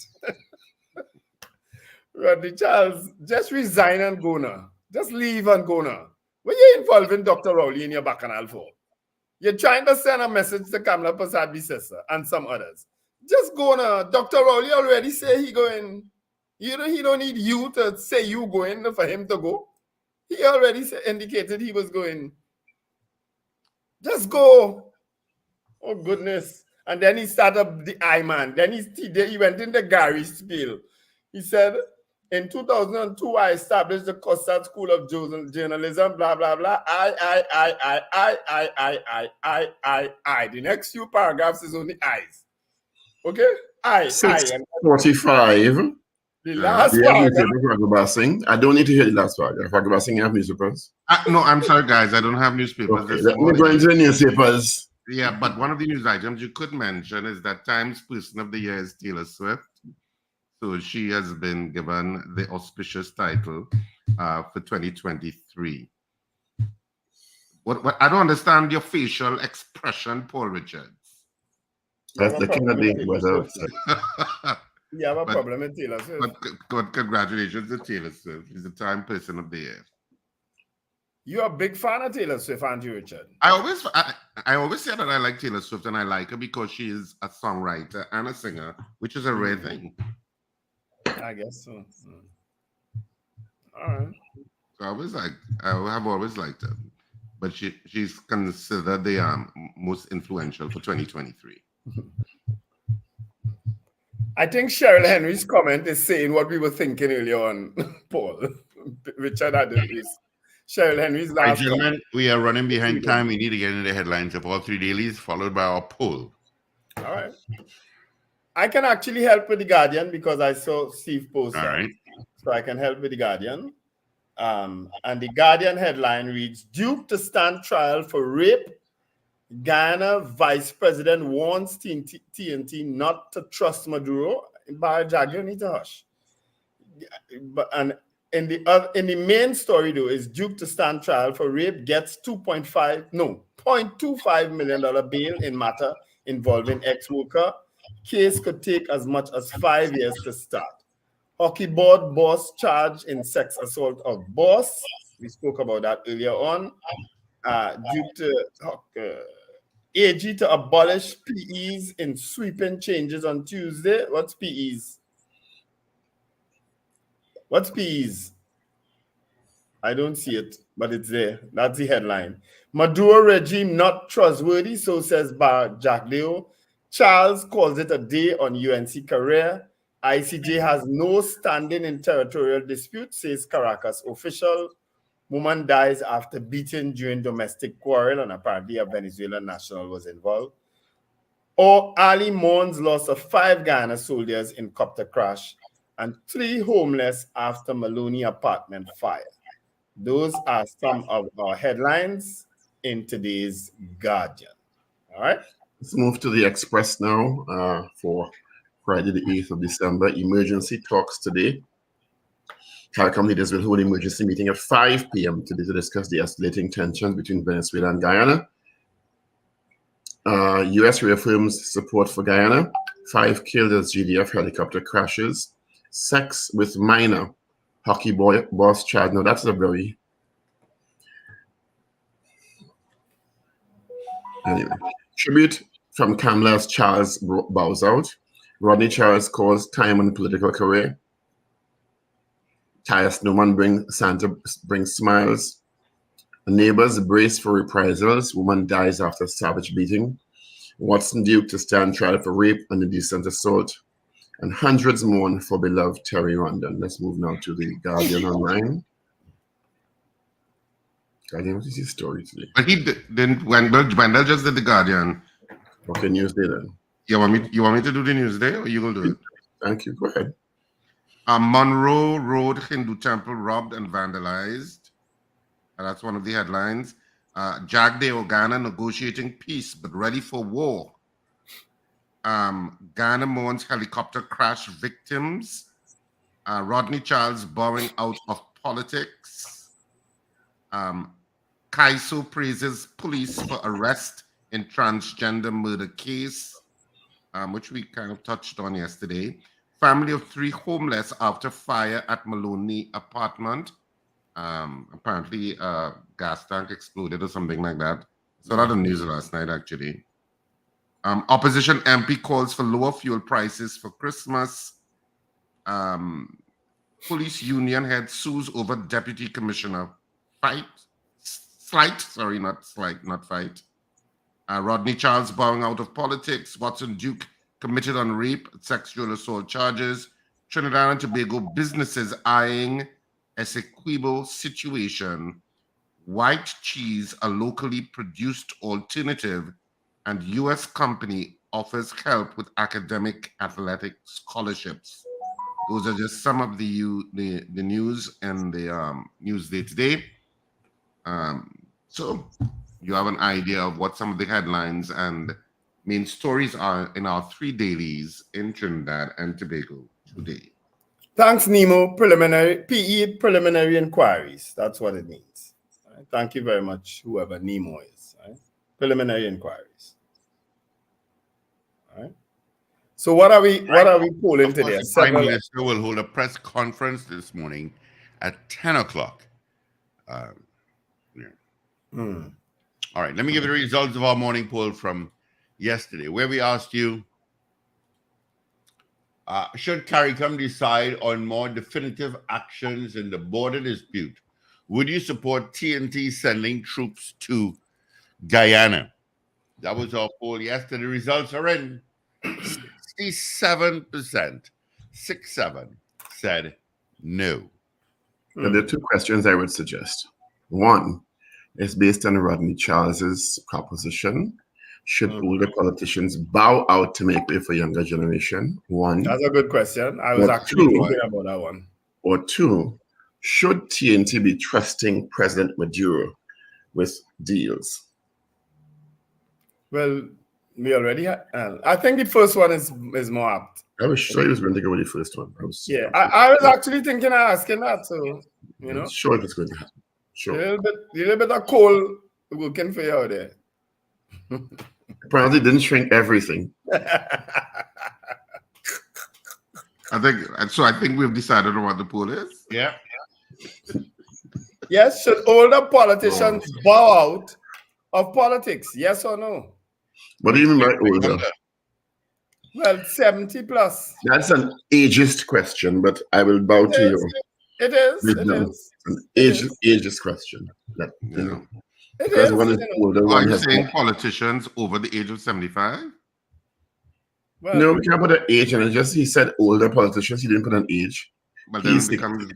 Rodney Charles, just resign and go now. Just leave and go now. When you're involving Dr. Rowley in your bacchanal for, you're trying to send a message to Kamla Persad-Bissessar and some others. Just go now. Dr. Rowley already say he going. He don't need you to say you going for him to go. He already indicated he was going. Just go. Oh, goodness. And then he started the I-Man. Then he went into Gary's spiel. He said, in 2002, I established the Costard School of Journalism, blah, blah, blah. I. The next few paragraphs is only I's. Okay? I. 45. The last Do you have paragraph. newspapers for Agaba Singh? I don't need to hear the last paragraph. Agaba Singh, you have newspapers? No, I'm sorry, guys. I don't have newspapers Okay, this let me morning. go into the newspapers. Yeah, but one of the news items you could mention is that Times Person of the Year is Taylor Swift. So she has been given the auspicious title for 2023. What I don't understand your facial expression, Paul Richards. That's the kind of day weather outside. You have a But- problem with Taylor Swift. But congratulations to Taylor Swift. She's the Time Person of the Year. You're a big fan of Taylor Swift, aren't you, Richard? I always say that I like Taylor Swift, and I like her because she is a songwriter and a singer, which is a rare thing. I guess so. All right. So I have always liked her, but she's considered the most influential for 2023. I think Cheryl Henry's comment is saying what we were thinking earlier on, Paul. Richard had this. Cheryl Henry's All right, last gentlemen, comment. we are running behind time. We need to get into the headlines of all three dailies, followed by our poll. All right. I can actually help with the Guardian because I saw Steve post All that. right. So I can help with the Guardian. And the Guardian headline reads, Duke to stand trial for rape. Guyana Vice President warns TNT not to trust Maduro. By Jag, you need to hush. And in the main story though is Duke to stand trial for rape gets $0.25 million bail in matter involving ex-worker. Case could take as much as 5 years to start. Hockey board boss charged in sex assault of boss. We spoke about that earlier on. Duke to AG to abolish PEs in sweeping changes on Tuesday. What's PEs? What's PEs? I don't see it, but it's there. That's the headline. Maduro regime not trustworthy, so says Jack Leo. Charles calls it a day on UNC career. ICJ has no standing in territorial dispute, says Caracas official. Woman dies after beating during domestic quarrel, and apparently a Venezuelan national was involved. Or Ali mourns loss of 5 Ghana soldiers in copter crash and 3 homeless after Maloney apartment fire. Those are some of our headlines in today's Guardian. All right. Let's move to the Express now for Friday, the 8th of December. Emergency talks today. CARICOM leaders will hold an emergency meeting at 5 p.m. today to discuss the escalating tensions between Venezuela and Guyana. U.S. reaffirms support for Guyana. 5 killed as GDF helicopter crashes. Sex with minor. Hockey boss charged. Now that's a very... Anyway. Tribute from Kamla's Charles bows out. Rodney Charles calls time on political career. Tyre Snowman Santa brings smiles. Neighbors brace for reprisals. Woman dies after savage beating. Watson Duke to stand trial for rape and indecent assault. And hundreds mourn for beloved Terry Rondon. Let's move now to the Guardian online. Guardian, what is his story today? But he didn't. Wendell just did the Guardian. Okay, Newsday then. You want me to do the Newsday, or you will do it? Thank you. Go ahead. Monroe Road Hindu temple robbed and vandalized. That's one of the headlines. Jagdeo, Ghana negotiating peace but ready for war. Ghana mourns helicopter crash victims. Rodney Charles bowing out of politics. Kaiso praises police for arrest in transgender murder case, which we kind of touched on yesterday. Family of 3 homeless after fire at Maloney apartment. Apparently, a gas tank exploded or something like that. So that on news last night, actually. Opposition MP calls for lower fuel prices for Christmas. Police union head sues over deputy commissioner fight. Rodney Charles bowing out of politics. Watson Duke committed on rape, sexual assault charges. Trinidad and Tobago businesses eyeing Essequibo situation. White cheese, a locally produced alternative, and U.S. company offers help with academic athletic scholarships. Those are just some of the news and the Newsday today. So you have an idea of what some of the headlines and main stories are in our 3 dailies in Trinidad and Tobago today. Thanks, Nemo. PE preliminary inquiries. That's what it means. Right? Thank you very much, whoever Nemo is. Right? Preliminary inquiries. All right. So what are we polling today? The Prime Minister will hold a press conference this morning at 10 o'clock. All right, let me give you the results of our morning poll from yesterday, where we asked you, should CARICOM decide on more definitive actions in the border dispute, would you support TNT sending troops to Guyana? That was our poll yesterday. The results are in. 67%, 67 said no. Now, there are 2 questions I would suggest. One is based on Rodney Charles's proposition. Should older politicians bow out to make way for younger generation? One. That's a good question. I was actually thinking about that one. Or 2, should TNT be trusting President Maduro with deals? Well, we already had. I think the first one is more apt. I was sure he was going to go with the first one. I was actually thinking of asking that. So sure it was going to happen. Sure. A little bit of coal working for you out there. Apparently, didn't shrink everything. I think we've decided on what the poll is. Yeah. Yes, should older politicians bow out of politics? Yes or no? What do you mean by older? Well, 70 plus. That's an ageist question, but I will bow to you. It is. An ageist question. Because one is older. Are you saying politicians over the age of 75? Well, no, we can't put an age, and he said older politicians. He didn't put an age. But then it becomes,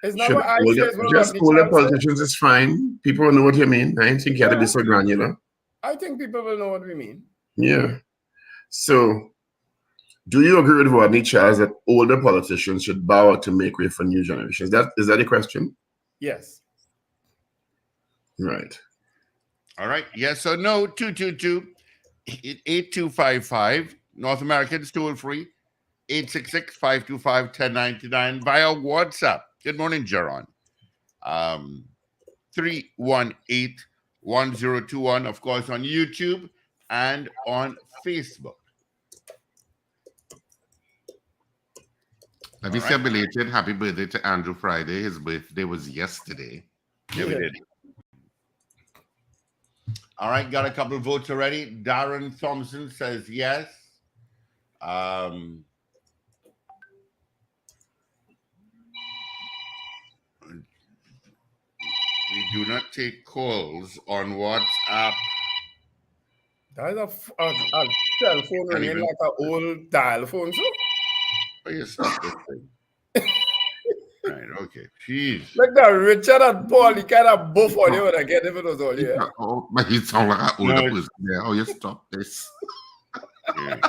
It's not what I said. Just older politicians is fine. People will know what you mean. I don't think you have to be so granular. I think people will know what we mean. Yeah. So, do you agree with Rodney Charles that older politicians should bow out to make way for new generations? Is that the question? Yes. Right. All right. Yes or no? 222-8255. North Americans toll free. 866-525-1099 via WhatsApp. Good morning, Jaron. 318-1021, of course, on YouTube and on Facebook. Let me say a belated happy birthday to Andrew Friday. His birthday was yesterday. Yeah, we did. All right, got a couple of votes already. Darren Thompson says yes. We do not take calls on WhatsApp. That is a cell phone ringing like an old dial phone, so? Oh, you stop this thing. Right, okay. Jeez. Like that Richard and Paul, he kind of both on you again if it was all here. Oh, but you sound like an older person. Yeah. Oh, you stop this. Yeah.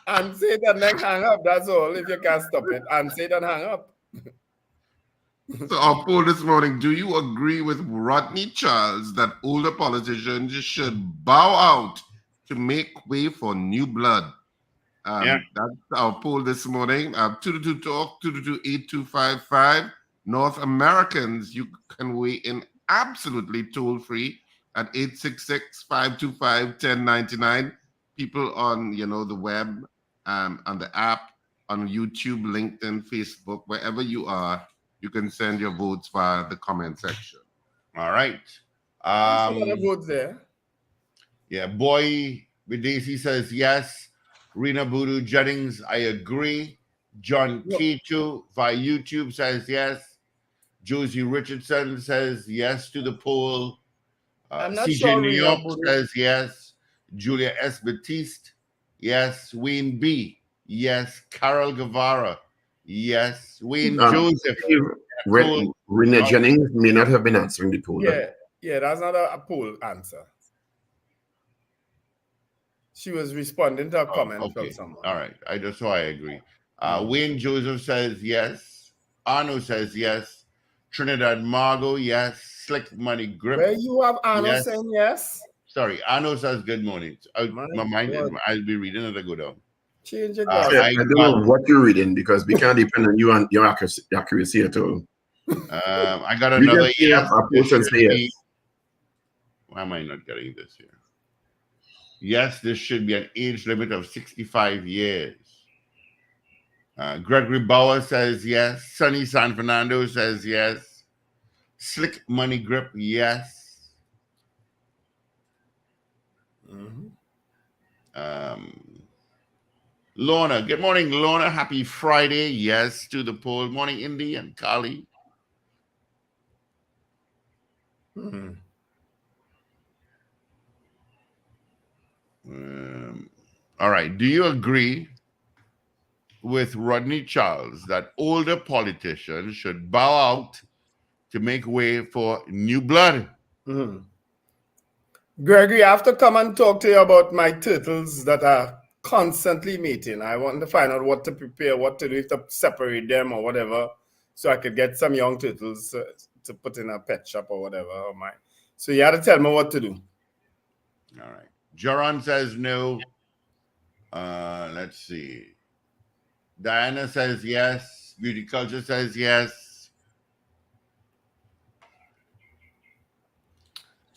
And say that next hang up, that's all, if you can't stop it. And say that hang up. So our poll this morning, do you agree with Rodney Charles that older politicians should bow out to make way for new blood? That's our poll this morning. 222-TALK, 222-8255. North Americans, you can weigh in absolutely toll-free at 866-525-1099. People on, the web, on the app, on YouTube, LinkedIn, Facebook, wherever you are, you can send your votes via the comment section. All right. A lot of votes there. Yeah, Boy with Daisy says yes. Rena Boodoo Jennings, I agree. John Ketu via YouTube says yes. Josie Richardson says yes to the poll. CJ New York says yes. Julia S. Batiste, yes. Wayne B, yes. Carol Guevara, yes. Wayne Joseph. Rena Jennings may not have been answering the poll. Yeah, that's not a poll answer. She was responding to a comment from Okay. someone. All right. So I agree. Wayne Joseph says yes. Arno says yes. Trinidad Margot, yes. Slick Money Grip. Where you have Arno yes. saying yes? Sorry, Arno says good morning. My My mind, God. I'll be reading it. I go down. Change your I glass. don't know what you're reading because we can't depend on you and your accuracy at all. I got We another just say yes. a person say yes. Why am I not getting this here? Yes, there should be an age limit of 65 years. Gregory Bauer says yes. Sunny San Fernando says yes. Slick Money Grip, yes. Lorna, good morning, Lorna. Happy Friday. Yes to the poll. Morning, Indy and Kali. All right. Do you agree with Rodney Charles that older politicians should bow out to make way for new blood? Gregory, I have to come and talk to you about my turtles that are constantly mating. I want to find out what to prepare, what to do, if to separate them or whatever, so I could get some young turtles to put in a pet shop or whatever. So you had to tell me what to do. All right. Jaron says no. Let's see. Diana says yes. Beauty Culture says yes.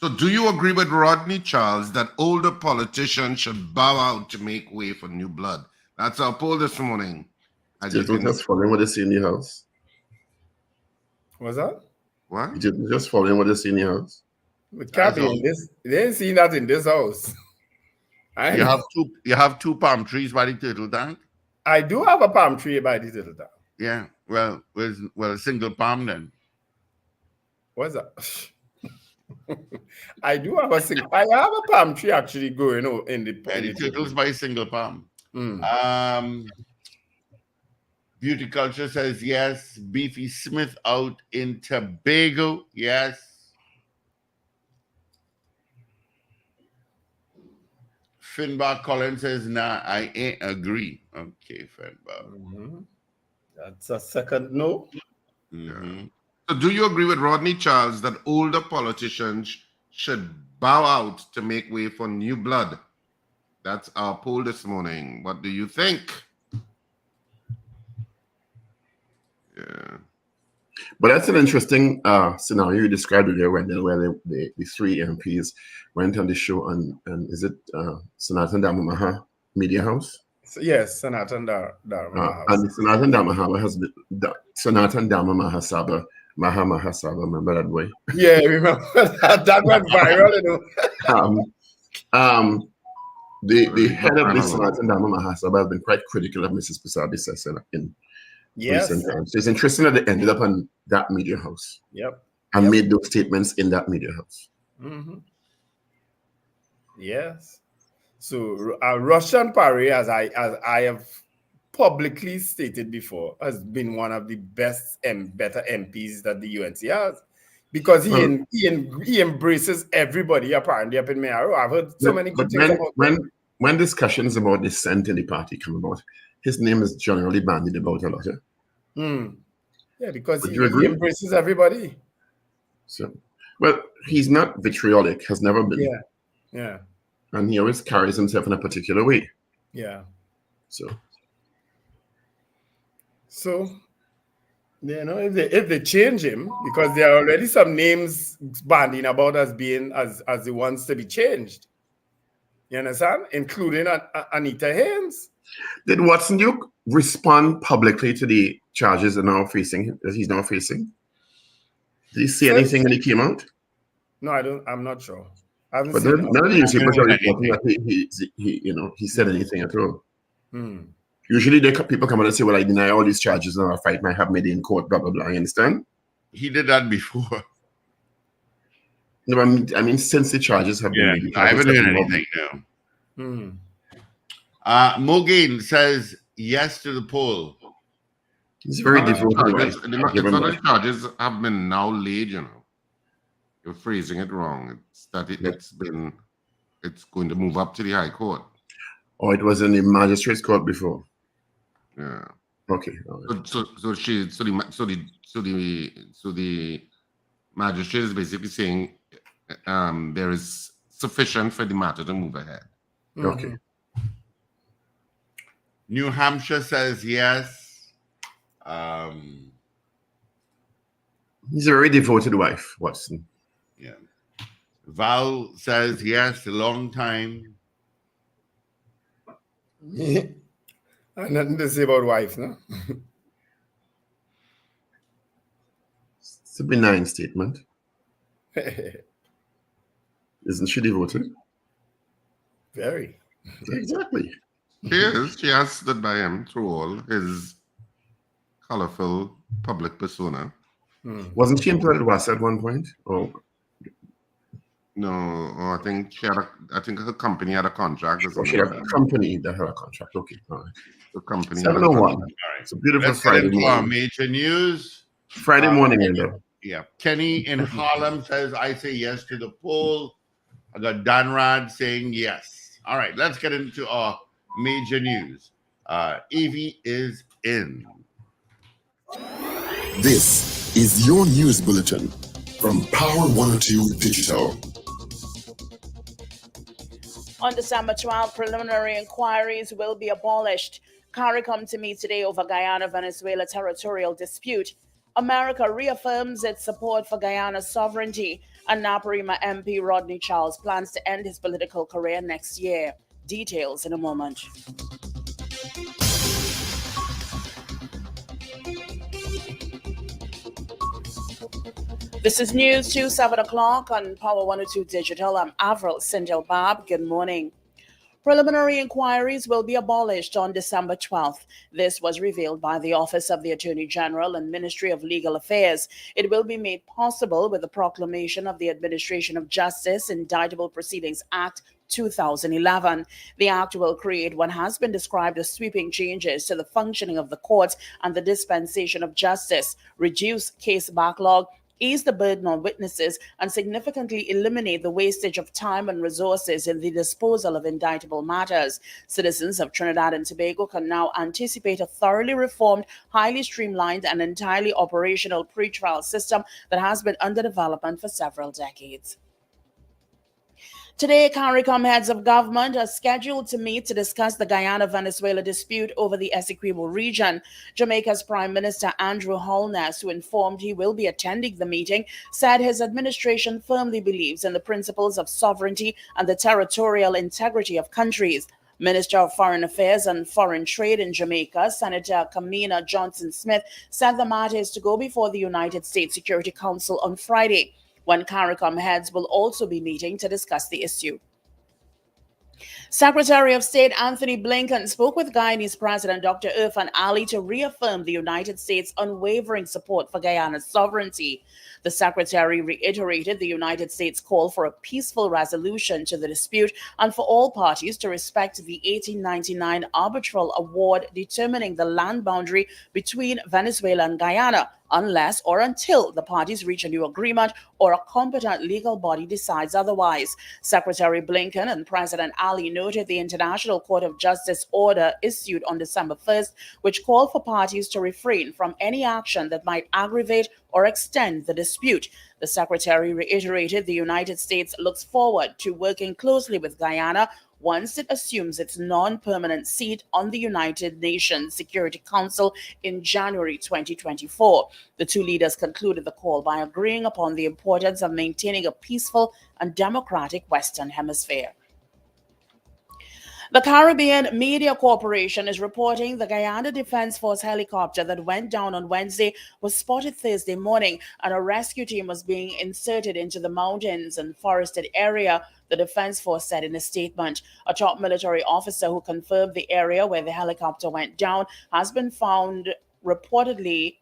So, do you agree with Rodney Charles that older politicians should bow out to make way for new blood? That's our poll this morning. Just following what they see in the house. What's that? What? Just following what they see in the house. It can't be in this. They ain't seen that in this house. You have two palm trees by the turtle tank? I do have a palm tree by the turtle tank. Yeah. Well, a single palm then. What's that? I do have I have a palm tree actually going in the turtles by single palm. Beauty Culture says yes. Beefy Smith out in Tobago, yes. Finbar Collins says nah, I ain't agree. Okay, Finbar. That's a second no. So, do you agree with Rodney Charles that older politicians should bow out to make way for new blood? That's our poll this morning. What do you think? Yeah. But that's an interesting scenario you described earlier, Wendell, where the three MPs went on the show and is it Sanatan Damamaha Media House? Yes, Sanatan Dharma House. And Sanatan Damamaha has been Sanatan Damamaha Saba Maha Saba, remember that boy? Yeah, remember that went viral, The head of the Sanatan Damamaha Saba has been quite critical of Mrs. Prasad Sesena in recent times. So it's interesting that they ended up on that media house. And made those statements in that media house. Yes. So Russian Parry, as I have publicly stated before, has been one of the best and better MPs that the UNC has, because he embraces everybody apparently up in Mayaro. I've heard so many good things about him. When discussions about dissent in the party come about, his name is generally bandied about a lot. Yeah, because he embraces everybody. So, well, he's not vitriolic, has never been. Yeah. And he always carries himself in a particular way. Yeah. So if they change him, because there are already some names bandying about as being as the ones to be changed. You understand? Including Anita Haynes. Did Watson Duke respond publicly to the charges that he's now facing? Did he say anything when he came out? No, I'm not sure. I haven't but seen none of the newspapers are reporting that he said anything at all. Usually people come out and say, well, I deny all these charges and our fight might have made it in court, blah, blah, blah. You understand? He did that before. No, I mean, since the charges have been made. I haven't heard anything now. Mogain says yes to the poll. It's very devoted. It's not the charges have been now laid, You're phrasing it wrong. It's that it's going to move up to the High Court. Or it was in the magistrate's court before? Yeah. Okay. All right. So the magistrate is basically saying there is sufficient for the matter to move ahead. Okay. New Hampshire says yes. He's a very devoted wife, Watson. Yeah. Val says yes, a long time. Nothing to say about wife, no? It's a benign statement. Isn't she devoted? Very. Exactly. She has stood by him through all his colorful public persona. Wasn't she employed at WASA at one point? Oh, No, I think her company had a contract or she something. had a company that had a contract. Okay, all right. The company had a 7:01. contract. It's a beautiful Let's get Friday into our morning. major news. Friday morning, Endo. Yeah. Kenny in Harlem says, I say yes to the poll. I got Danrad saying yes. All right, let's get into our major news. Evie is in. This is your news bulletin from Power 102 Digital. On December 12th, preliminary inquiries will be abolished. CARICOM to meet today over Guyana-Venezuela territorial dispute. America reaffirms its support for Guyana's sovereignty, and Naparima MP Rodney Charles plans to end his political career next year. Details in a moment. This is News 2, 7 o'clock on Power 102 Digital. I'm Avril Sindel-Bab. Good morning. Preliminary inquiries will be abolished on December 12th. This was revealed by the Office of the Attorney General and Ministry of Legal Affairs. It will be made possible with the proclamation of the Administration of Justice Indictable Proceedings Act 2011. The act will create what has been described as sweeping changes to the functioning of the courts and the dispensation of justice, reduce case backlog, ease the burden on witnesses, and significantly eliminate the wastage of time and resources in the disposal of indictable matters. Citizens of Trinidad and Tobago can now anticipate a thoroughly reformed, highly streamlined, and entirely operational pretrial system that has been under development for several decades. Today, CARICOM heads of government are scheduled to meet to discuss the Guyana-Venezuela dispute over the Essequibo region. Jamaica's Prime Minister Andrew Holness, who informed he will be attending the meeting, said his administration firmly believes in the principles of sovereignty and the territorial integrity of countries. Minister of Foreign Affairs and Foreign Trade in Jamaica, Senator Kamina Johnson-Smith, said the matter is to go before the United States Security Council on Friday, when CARICOM heads will also be meeting to discuss the issue. Secretary of State Anthony Blinken spoke with Guyanese President Dr. Irfan Ali to reaffirm the United States' unwavering support for Guyana's sovereignty. The secretary reiterated the United States' call for a peaceful resolution to the dispute and for all parties to respect the 1899 arbitral award determining the land boundary between Venezuela and Guyana, unless or until the parties reach a new agreement or a competent legal body decides otherwise. Secretary Blinken and President Ali noted the International Court of Justice order issued on December 1st, which called for parties to refrain from any action that might aggravate or extend the dispute. The secretary reiterated the United States looks forward to working closely with Guyana once it assumes its non-permanent seat on the United Nations Security Council in January 2024. The two leaders concluded the call by agreeing upon the importance of maintaining a peaceful and democratic Western Hemisphere. The Caribbean Media Corporation is reporting the Guyana Defense Force helicopter that went down on Wednesday was spotted Thursday morning, and a rescue team was being inserted into the mountains and forested area, the Defense Force said in a statement. A top military officer who confirmed the area where the helicopter went down has been found, reportedly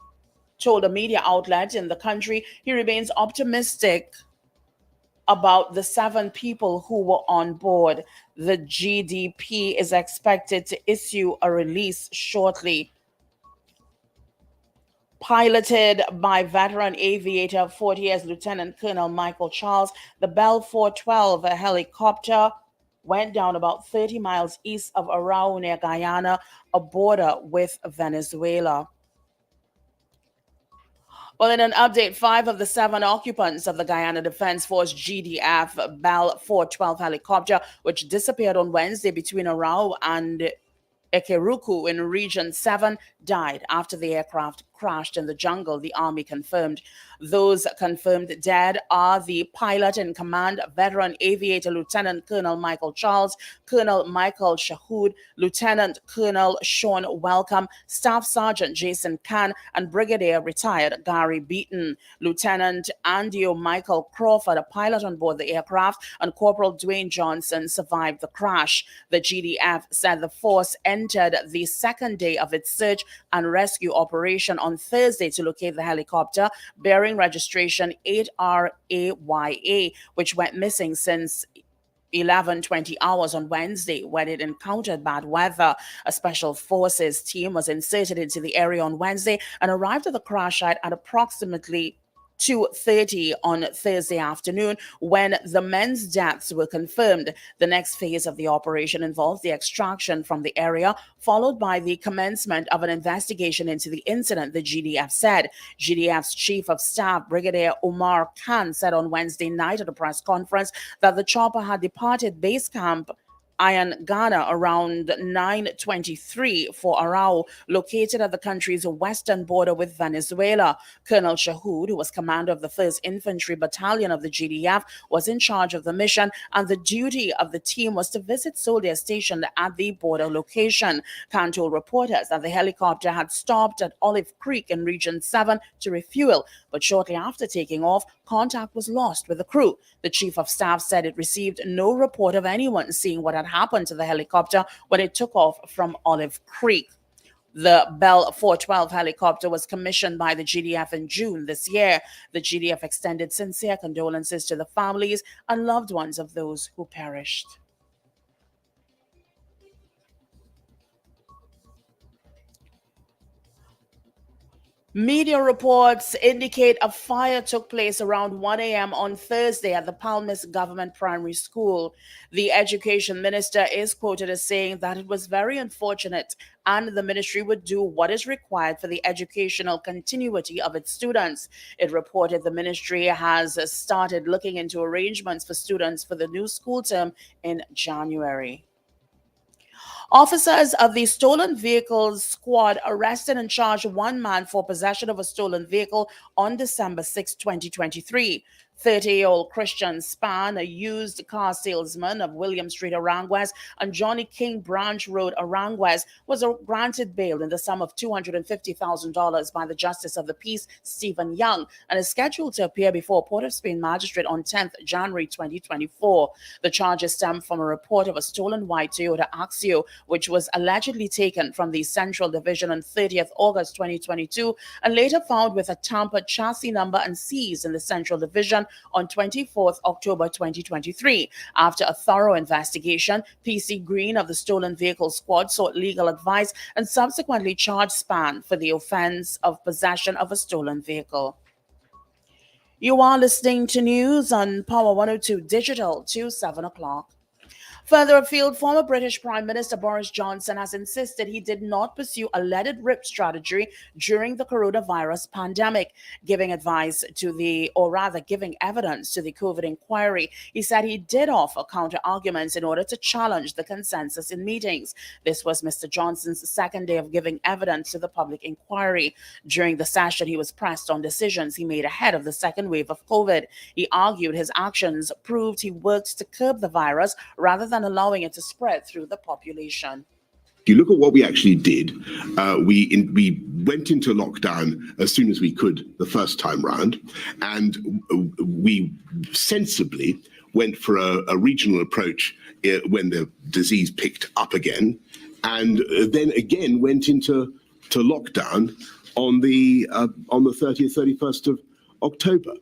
told a media outlet in the country. He remains optimistic about the 7 people who were on board. The GDP is expected to issue a release shortly. Piloted by veteran aviator 40 years Lieutenant Colonel Michael Charles, the Bell 412 helicopter went down about 30 miles east of Arao near Guyana, a border with Venezuela. Well, in an update, 5 of the 7 occupants of the Guyana Defense Force GDF Bell 412 helicopter, which disappeared on Wednesday between Arao and Ekeruku in Region 7, died after the aircraft crashed in the jungle, the Army confirmed. Those confirmed dead are the pilot in command, veteran aviator Lieutenant Colonel Michael Charles, Colonel Michael Shahood, Lieutenant Colonel Sean Welcome, Staff Sergeant Jason Khan, and Brigadier retired Gary Beaton. Lieutenant Andio Michael Crawford, a pilot on board the aircraft, and Corporal Dwayne Johnson survived the crash. The GDF said the force entered the second day of its search and rescue operation on Thursday to locate the helicopter bearing registration 8RAYA, which went missing since 11:20 hours on Wednesday when it encountered bad weather. A special forces team was inserted into the area on Wednesday and arrived at the crash site at approximately 2:30 on Thursday afternoon when the men's deaths were confirmed. The next phase of the operation involves the extraction from the area, followed by the commencement of an investigation into the incident, the GDF said. GDF's Chief of Staff, Brigadier Omar Khan, said on Wednesday night at a press conference that the chopper had departed base camp Iron Ghana around 9:23 for Arao, located at the country's western border with Venezuela. Colonel Shahood, who was commander of the 1st Infantry Battalion of the GDF, was in charge of the mission, and the duty of the team was to visit soldiers stationed at the border location. Khan told reporters that the helicopter had stopped at Olive Creek in Region 7 to refuel, but shortly after taking off, contact was lost with the crew. The Chief of Staff said it received no report of anyone seeing what had happened to the helicopter when it took off from Olive Creek. The Bell 412 helicopter was commissioned by the GDF in June this year. The GDF extended sincere condolences to the families and loved ones of those who perished. Media reports indicate a fire took place around 1 a.m. on Thursday at the Palmis Government Primary School. The education minister is quoted as saying that it was very unfortunate and the ministry would do what is required for the educational continuity of its students. It reported the ministry has started looking into arrangements for students for the new school term in January. Officers of the Stolen Vehicles Squad arrested and charged one man for possession of a stolen vehicle on December 6, 2023. 30-year-old Christian Span, a used car salesman of William Street, Aranguez, and Johnny King Branch Road, Aranguez, was granted bail in the sum of $250,000 by the Justice of the Peace, Stephen Young, and is scheduled to appear before Port of Spain Magistrate on 10th January 2024. The charges stem from a report of a stolen white Toyota Axio, which was allegedly taken from the Central Division on 30th August 2022 and later found with a tampered chassis number and seized in the Central Division on 24th October 2023. After a thorough investigation, PC Green of the Stolen Vehicle Squad sought legal advice and subsequently charged Span for the offense of possession of a stolen vehicle. You are listening to news on Power 102 Digital to 7 o'clock. Further afield, former British Prime Minister Boris Johnson has insisted he did not pursue a let-it-rip strategy during the coronavirus pandemic, giving evidence to the COVID inquiry. He said he did offer counter-arguments in order to challenge the consensus in meetings. This was Mr. Johnson's second day of giving evidence to the public inquiry. During the session, he was pressed on decisions he made ahead of the second wave of COVID. He argued his actions proved he worked to curb the virus rather than allowing it to spread through the population. If you look at what we actually did, we went into lockdown as soon as we could the first time round, and we sensibly went for a regional approach when the disease picked up again, and then again went into lockdown on the 30th, 31st of October.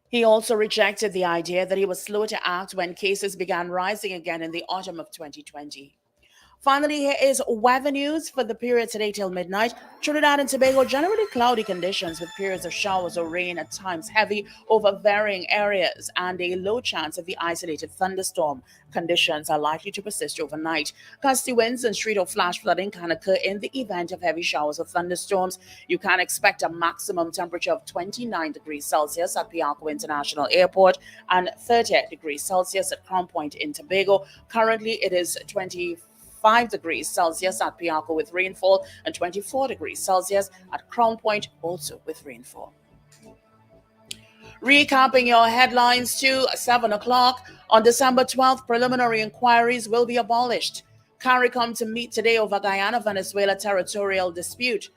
He also rejected the idea that he was slow to act when cases began rising again in the autumn of 2020. Finally, here is weather news for the period today till midnight. Trinidad and Tobago, generally cloudy conditions with periods of showers or rain, at times heavy over varying areas, and a low chance of the isolated thunderstorm. Conditions are likely to persist overnight. Gusty winds and street or flash flooding can occur in the event of heavy showers or thunderstorms. You can expect a maximum temperature of 29 degrees Celsius at Piarco International Airport and 30 degrees Celsius at Crown Point in Tobago. Currently, it is 25 degrees Celsius at Piarco with rainfall and 24 degrees Celsius at Crown Point, also with rainfall. Recapping your headlines to 7 o'clock. On December 12th, preliminary inquiries will be abolished. CARICOM to meet today over Guyana-Venezuela territorial dispute.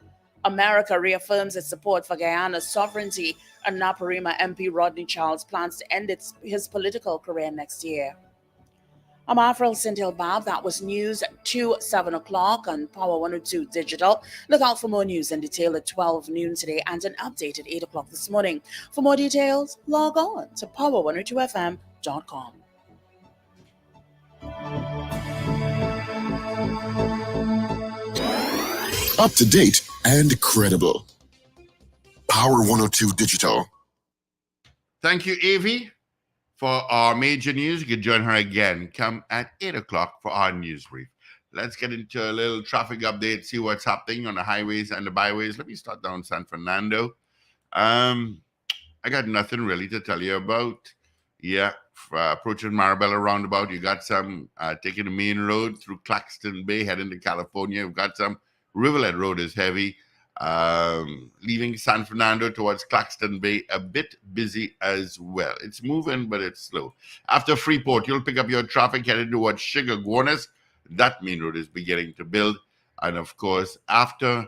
America reaffirms its support for Guyana's sovereignty, and Naparima MP Rodney Charles plans to end his political career next year. I'm Afrel Cynthia Bab. That was news to 7 o'clock on Power 102 Digital. Look out for more news in detail at 12 noon today and an update at 8 o'clock this morning. For more details, log on to power102fm.com. Up to date and credible. Power 102 Digital. Thank you, Avi, for our major news. You can join her again. Come at 8 o'clock for our news brief. Let's get into a little traffic update, see what's happening on the highways and the byways. Let me start down San Fernando. I got nothing really to tell you about. Yeah, approaching Marabella roundabout, you got some taking the main road through Claxton Bay, heading to California. You've got some Riverlet Road is heavy. Leaving San Fernando towards Claxton Bay, a bit busy as well. It's moving, but it's slow. After Freeport, you'll pick up your traffic headed towards Sugar Guanas. That main road is beginning to build. And of course, after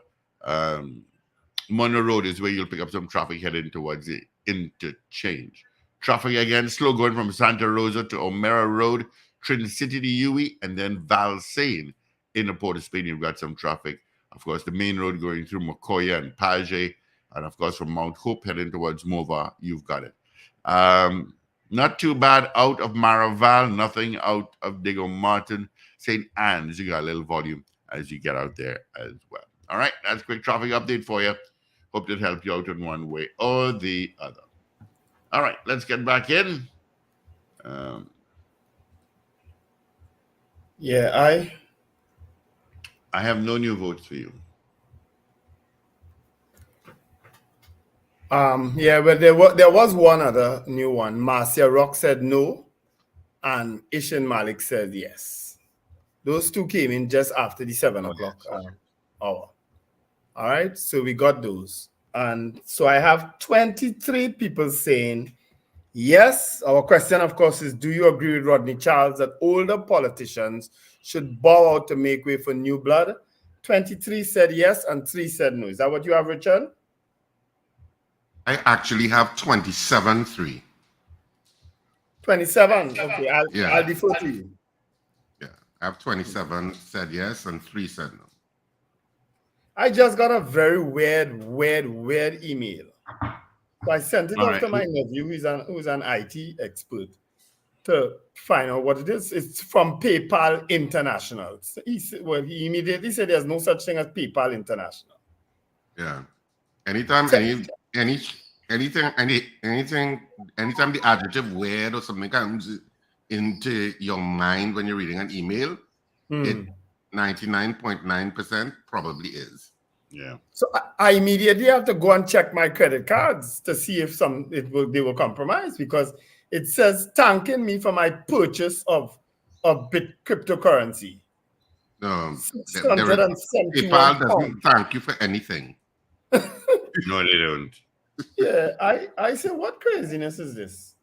Monroe Road is where you'll pick up some traffic heading towards the interchange. Traffic again, slow going from Santa Rosa to O'Meara Road, Trinity City to Huey, and then Valsayn in the Port of Spain. You've got some traffic. Of course, the main road going through Mokoya and Paget, and of course, from Mount Hope heading towards Mova, you've got it. Not too bad out of Maraval, nothing out of Diego Martin. St. Anne's, you got a little volume as you get out there as well. All right, that's a quick traffic update for you. Hope that helped you out in one way or the other. All right, let's get back in. I have no new votes for you. But there was one other new one. Marcia Rock said no, and Ishan Malik said yes. Those two came in just after the 7 o'clock hour. All right, so we got those. And so I have 23 people saying yes. Our question, of course, is do you agree with Rodney Charles that older politicians should bow out to make way for new blood? 23 said yes and 3 said no. Is that what you have, Richard? I actually have 27-3. 27. Okay, I'll defer to you. Yeah, I have 27 said yes and 3 said no. I just got a very weird email. So I sent it off to my nephew, who's an IT expert, to find out what it is. It's from PayPal International. So he immediately said there's no such thing as PayPal International. Yeah. Anytime the adjective weird or something comes into your mind when you're reading an email, it 99.9% probably is. Yeah. So I immediately have to go and check my credit cards to see if they were compromised, because it says thanking me for my purchase of cryptocurrency. No, PayPal doesn't thank you for anything. No, they don't. Yeah, I say, what craziness is this?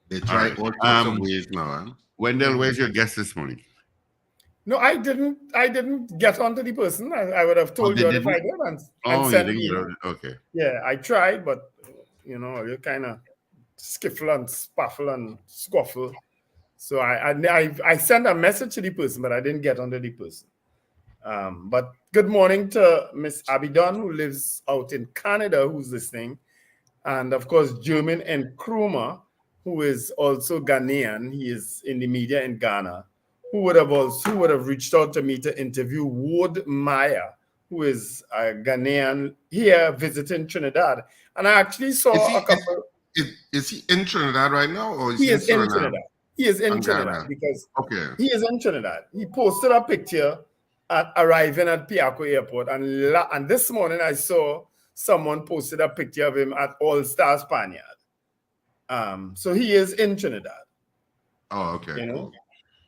They try all sorts of ways now. Huh? Wendell, where's your guest this morning? No, I didn't get onto the person. I would have told you if I did and sent you. Okay. Yeah, I tried, but you kind of skiffle and spaffle and squaffle. So I sent a message to the person, but I didn't get onto the person. But good morning to Miss Abidon, who lives out in Canada, who's listening. And of course, German and Nkrumah, who is also Ghanaian. He is in the media in Ghana, who would have reached out to me to interview Wood Maya, who is a Ghanaian here visiting Trinidad. And I actually saw a couple. Is he in Trinidad right now, or is He he in is in Suriname? Trinidad. He is in And Trinidad Ghana. because Okay. he is in Trinidad. He posted a picture at arriving at Piaco Airport, and this morning I saw someone posted a picture of him at All Star Spaniard. So he is in Trinidad. Oh, okay, You know? cool.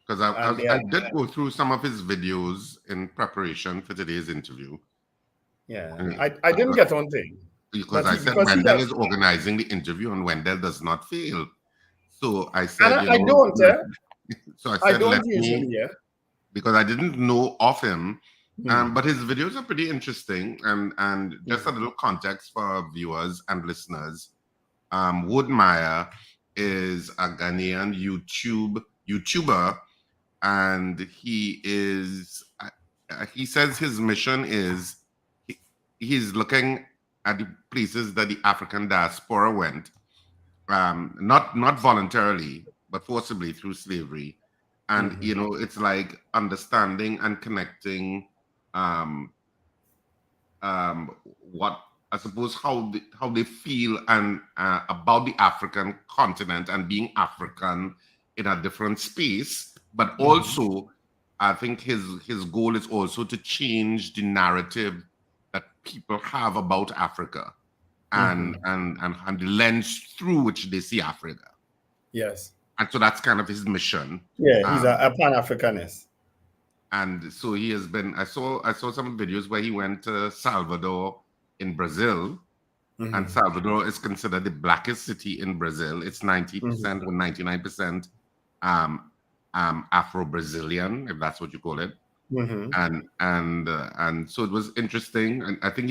Because And I did go through some of his videos in preparation for today's interview. Yeah, And I didn't get on to him. because I said Wendell is organizing the interview and Wendell does not fail. So I said, And I don't, So I I said, don't let usually, me, because I didn't know of him. But his videos are pretty interesting, and just a little context for our viewers and listeners. Wood Maya is a Ghanaian YouTuber, and he says his mission is he's looking at the places that the African diaspora went, not voluntarily, but forcibly through slavery. And it's like understanding and connecting what I suppose how they feel and about the African continent and being African in a different space, but also I think his goal is also to change the narrative that people have about Africa and the lens through which they see Africa. Yes. And so that's kind of his mission. Yeah, he's a Pan-Africanist. And so he has been. I saw some videos where he went to Salvador in Brazil, and Salvador is considered the blackest city in Brazil. It's 90% or 99% Afro-Brazilian, if that's what you call it. And so it was interesting. And I think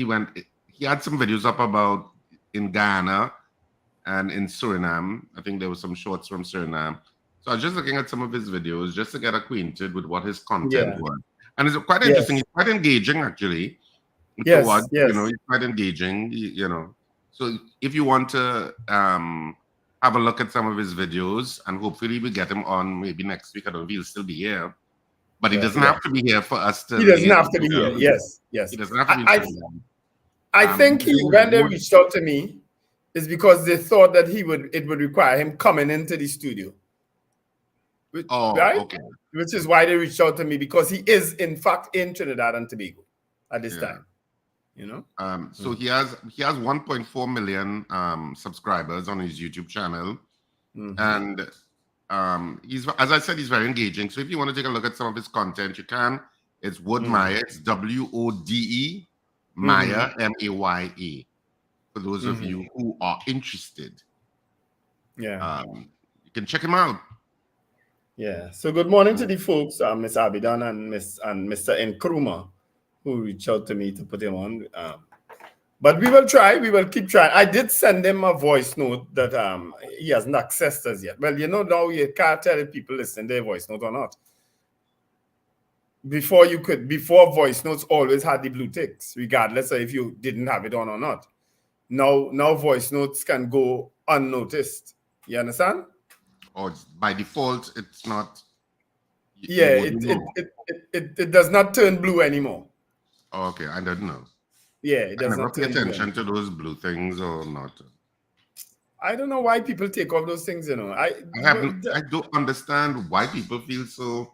he had some videos up about in Ghana and in Suriname. I think there were some shorts from Suriname. So I was just looking at some of his videos just to get acquainted with what his content was. And it's quite interesting. It's quite engaging, actually. Yes. He's quite engaging, So if you want to have a look at some of his videos, and hopefully we get him on maybe next week. I don't know if he'll still be here. But he doesn't have to be here for us to... He doesn't have to be here, yes. He doesn't have to be here. I think when they reached out to me, is because they thought that it would require him coming into the studio. Right? Okay. Which is why they reached out to me, because he is in fact in Trinidad and Tobago at this time. So he has 1.4 million subscribers on his YouTube channel, and he's, as I said, he's very engaging. So if you want to take a look at some of his content, you can. It's Wood Maya. It's WODE Maya, MAYA. For those of you who are interested, you can check him out. Yeah. So good morning to the folks, Miss Abidan and Mr. Nkrumah, who reached out to me to put him on. But we will try. We will keep trying. I did send him a voice note that he hasn't accessed as yet. Well, now you can't tell if people listen to their voice note or not. Before voice notes always had the blue ticks, regardless of if you didn't have it on or not. Now voice notes can go unnoticed. You understand? Or by default, it's not. Yeah, it does not turn blue anymore. Oh, okay, I don't know. Yeah, it does I never not pay turn attention blue. to those blue things or not. I don't know why people take off those things. I don't understand why people feel so.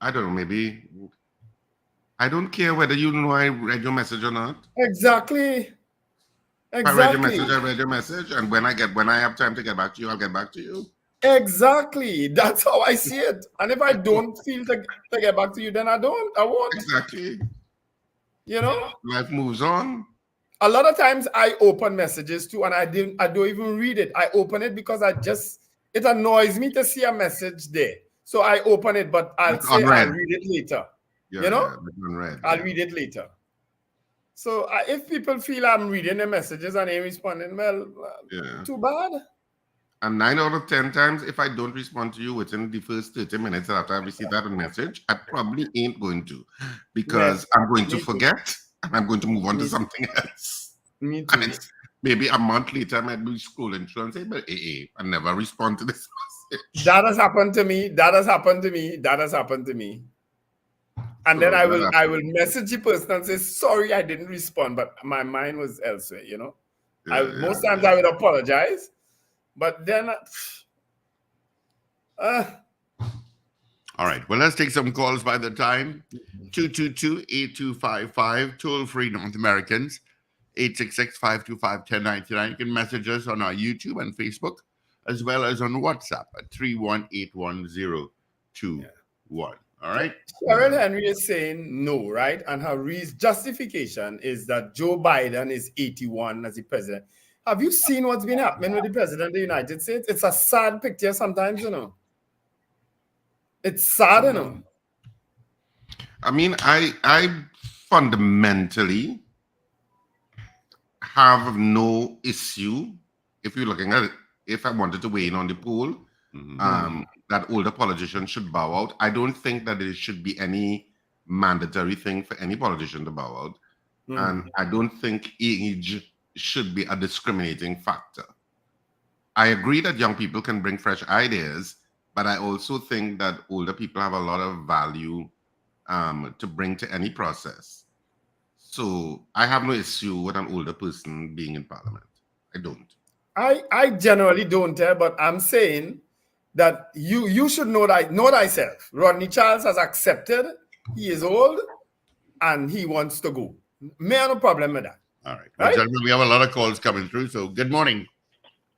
I don't know. Maybe I don't care whether you know I read your message or not. Exactly. If I read your message, I read your message, and when I have time to get back to you, I'll get back to you. Exactly. That's how I see it. And if I don't feel to get back to you, then I won't. Exactly. Life moves on. A lot of times I open messages too, and I don't even read it. I open it because it annoys me to see a message there. So I open it, but I'll read it later. I'll read it later. So if people feel I'm reading the messages and ain't responding, well, too bad. And 9 out of 10 times, if I don't respond to you within the first 30 minutes after I receive that message, I probably ain't going to, because I'm going to forget and I'm going to move on to something else. Me too. And maybe a month later, I might be scrolling through and say, but I never respond to this That has happened to me. That has happened to me. That has happened to me. And then I will message the person and say, sorry, I didn't respond, but my mind was elsewhere, you know. Most times I would apologize, but then all right. Well, let's take some calls by the time. 222-8255, toll-free North Americans, 866-525-1099. You can message us on our YouTube and Facebook, as well as on WhatsApp at 3181021. All right? Cheryl Henry is saying no, right? And her justification is that Joe Biden is 81 as the president. Have you seen what's been happening with the president of the United States? It's a sad picture sometimes, you know. It's sad, you know. I mean, I fundamentally have no issue if you're looking at it. If I wanted to weigh in on the poll, that older politicians should bow out. I don't think that there should be any mandatory thing for any politician to bow out. And I don't think age should be a discriminating factor. I agree that young people can bring fresh ideas, but I also think that older people have a lot of value to bring to any process. So I have no issue with an older person being in parliament. I don't. I generally don't, but I'm saying that you should know thyself. Rodney Charles has accepted he is old and he wants to go. Me have no problem with that. All right. Well, gentlemen, we have a lot of calls coming through, so good morning.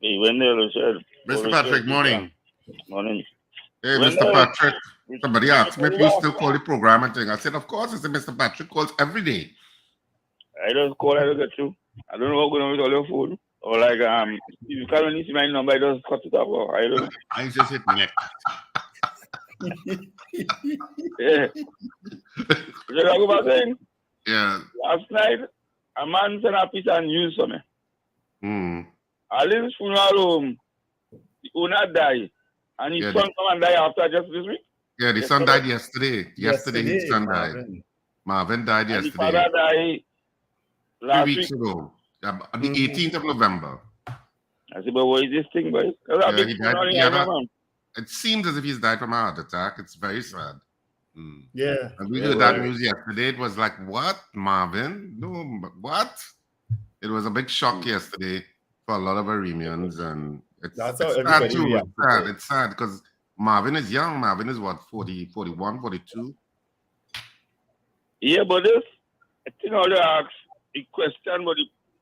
Hey, Wendell, Mr. Patrick, morning. Morning. Hey, Mr. Patrick. Somebody asked me if you still call the program and thing. I said, of course. I said, Mr. Patrick calls every day. I just call, I don't get you. I don't know what's going on with all your phone. Or like, if you can't really see my number, I just cut it off. Or I don't know. I just hit next. Yeah. You know what I'm saying? Yeah. Last night, a man sent a piece of news for me. At his funeral home, the owner died. And his son come and die after just this week. Yeah, the son died yesterday. Yesterday his son died. Marvin died yesterday. The father died last 3 weeks ago. On the 18th of November. I said, but what is this thing, boy? It seems as if he's died from a heart attack. It's very sad. Yeah. And we heard that news yesterday. It was like, what? Marvin? No, what? It was a big shock yesterday for a lot of Armenians. And it's sad too. It's sad because Marvin is young. Marvin is what, 40, 41, 42? Yeah, but this, I think I will ask a question about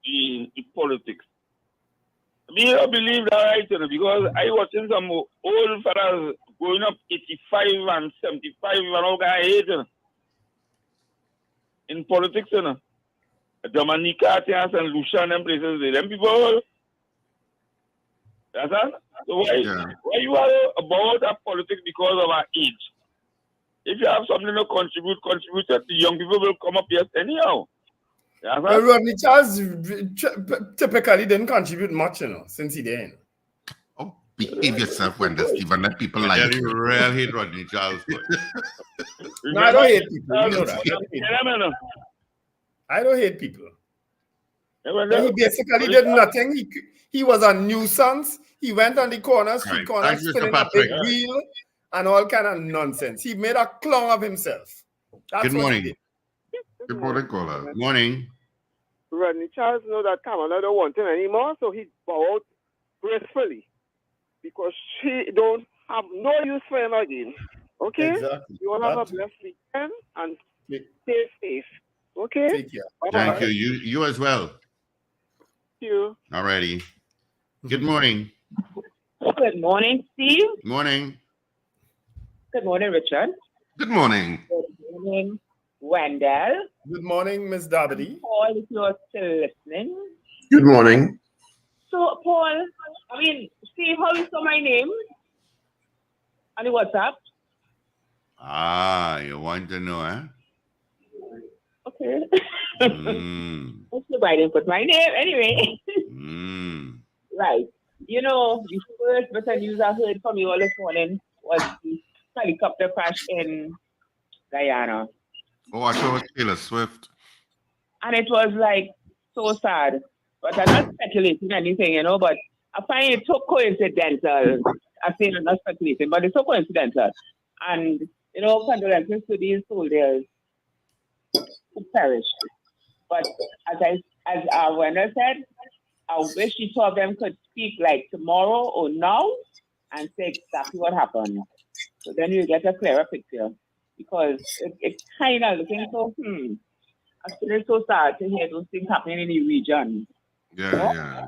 the politics. Me don't believe that right, you know, because I watching some old fellas going up 85 and 75 and all kind of age, you know, in politics, you know. Dominica, and Lucian and places, them people. That's that? So why you are about that politics because of our age? If you have something to contribute it. The young people will come up here anyhow. Well, Rodney Charles typically didn't contribute much, you know, since he did. Oh, behave yourself, Wendell, Stephen. Let people like you. You really hate Rodney Charles. No, I don't hate people. You know that. I don't hate people. He basically did nothing. He was a nuisance. He went on the corners, street corners, spinning a big wheel and all kind of nonsense. He made a clown of himself. That's Good morning. Good morning, caller. Good morning. Rodney Charles know that Kamala don't want him anymore, so he bowed gracefully because she don't have no use for him again. Okay? Exactly. You all have a blessed weekend and stay safe. Okay? Take care. Thank you. You as well. Thank you. All righty. Good morning. Good morning, Steve. Morning. Good morning, Richard. Good morning. Good morning, Wendell. Good morning, Miss Davidi. Paul, if you're still listening. Good morning. So, Paul, Steve, how you saw my name on the WhatsApp? You want to know, eh? Okay. I didn't put my name anyway. Right. You know, the first bit of news I heard from you all this morning was the helicopter crash in Guyana. Oh, I saw Taylor Swift. And it was like so sad. But I'm not speculating anything, you know, but I find it so coincidental. I'm saying I'm not speculating, but it's so coincidental. And, you know, condolences to these soldiers who perished. But as Wenda said, I wish each of them could speak like tomorrow or now and say exactly what happened. So then you get a clearer picture. Because it's kind of looking so, I'm feeling so sad to hear those things happening in the region. Yeah.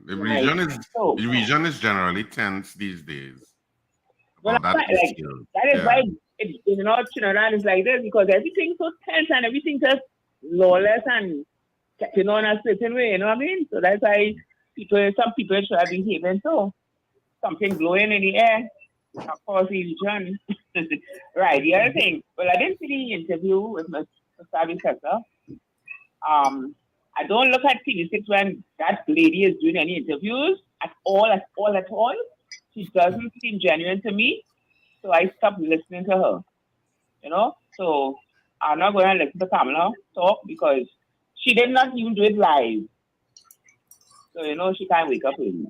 The region is generally tense these days. Well, that is why it's, you know, Trinidad is like this, because everything's so tense and everything's just lawless and getting on a certain way, you know what I mean? So that's why some people should have been behaving so. Something blowing in the air. Of course, he's John. Right. The other thing, well, I didn't see the interview with Mr. Savi Tessa. I don't look at TV6 when that lady is doing any interviews at all. She doesn't seem genuine to me. So I stopped listening to her. You know? So I'm not going to listen to Kamala talk because she did not even do it live. So, you know, she can't wake up with me.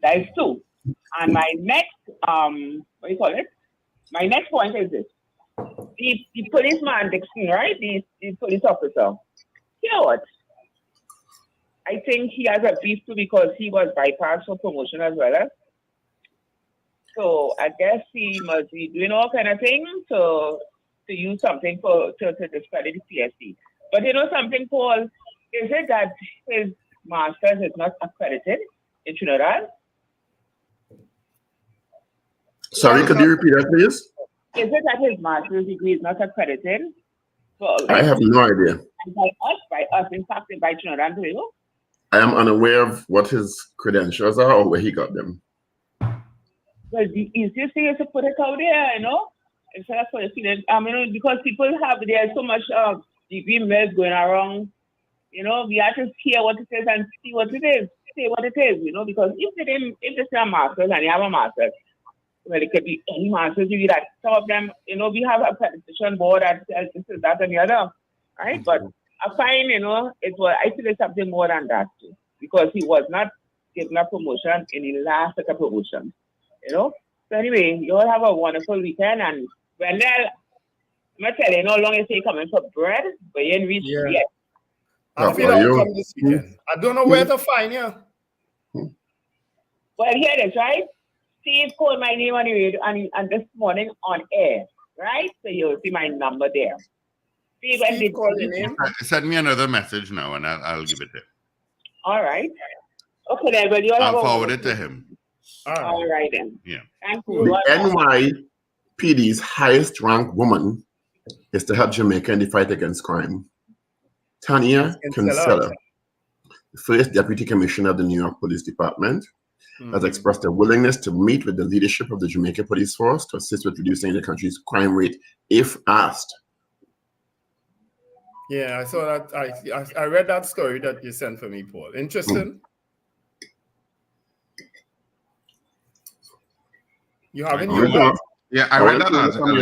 That is two. And my next, what do you call it? My next point is this. The policeman, Dixon, right? The police officer. You know what? I think he has a beef too because he was bypassed for promotion as well. So I guess he must be doing all kind of things to use something to discredit the PSC. But you know something, Paul? Is it that his master's is not accredited in Trinidad? Sorry, could you repeat that, please? Is it that his master's degree is not accredited? I have no idea. By us, in fact, by Trinidad, do you? I am unaware of what his credentials are or where he got them. Well, the easiest thing is to put it out there, you know? Instead of putting it, because people there's so much degree mills going around, you know, we have to hear what it is and see what it is, say what it is, you know, because if it's a master's and you have a master's, well, it could be any master's degree that some of them, you know, we have a accreditation board that says this is that and the other, right? But I find, you know, I feel it's something more than that too, because he was not given a promotion in the last set of promotion, you know? So anyway, you all have a wonderful weekend, and I'm going to tell you, how long you say coming for bread, but you ain't reached yet. I feel I'll come this weekend. I don't know where to find you. Well, here it is, right? Steve called my name on the radio and this morning on air, right? So you'll see my number there. Steve called your name? Send me another message now and I'll give it to him. All right. Okay, then. Well, I'll forward it to him. All right, then. Yeah. Thank you. The NYPD's highest ranked woman is to help Jamaica in the fight against crime. Tanya Kinsella, the first deputy commissioner of the New York Police Department, has expressed a willingness to meet with the leadership of the Jamaica Police Force to assist with reducing the country's crime rate if asked. Yeah, I saw that. I read that story that you sent for me, Paul. Interesting. You haven't used that? Yeah, I read that article.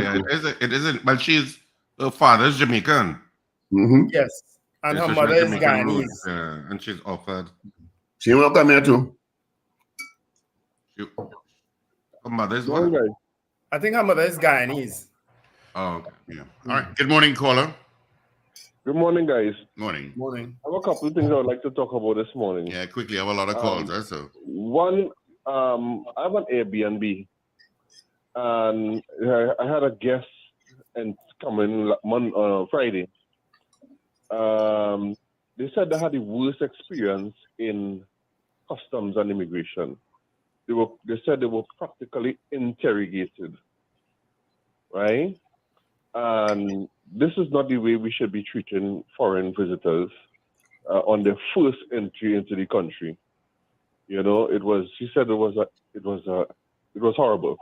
It isn't. Well, her father's Jamaican. Yes, and her mother is Guyanese. And she's offered. She will come here too. Her mother's what? I think her mother is Guyanese. Oh, okay. Yeah. All right. Good morning, caller. Good morning, guys. Morning. Morning. I have a couple of things I would like to talk about this morning. Yeah, quickly. I have a lot of calls. So one, I have an Airbnb, and I had a guest and coming Friday. They said they had the worst experience in customs and immigration. They said they were practically interrogated, right? And this is not the way we should be treating foreign visitors on their first entry into the country. You know, she said it was horrible.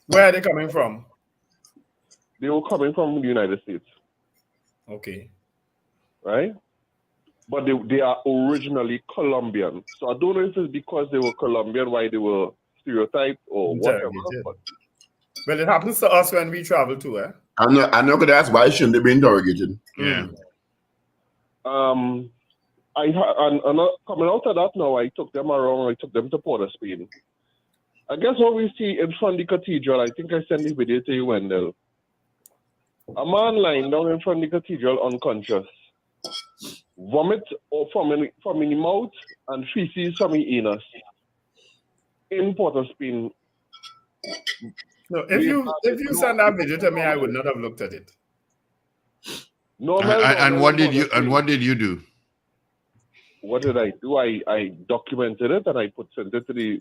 Where are they coming from? They were coming from the United States. Okay. Right? But they are originally Colombian. So I don't know if it's because they were Colombian why they were stereotyped or whatever. Well, it happens to us when we travel too, eh? I'm not going to ask why shouldn't they be interrogated. Yeah. Coming out of that now, I took them around. I took them to Port of Spain, I guess what we see in front of the cathedral, I think I sent the video to you, Wendell. A man lying down in front of the cathedral unconscious. Vomit from his mouth and feces from his anus. In Port-au-Spain. No, if you send that video to me, I would not have looked at it. And what did you do? What did I do? I documented it and I sent it to the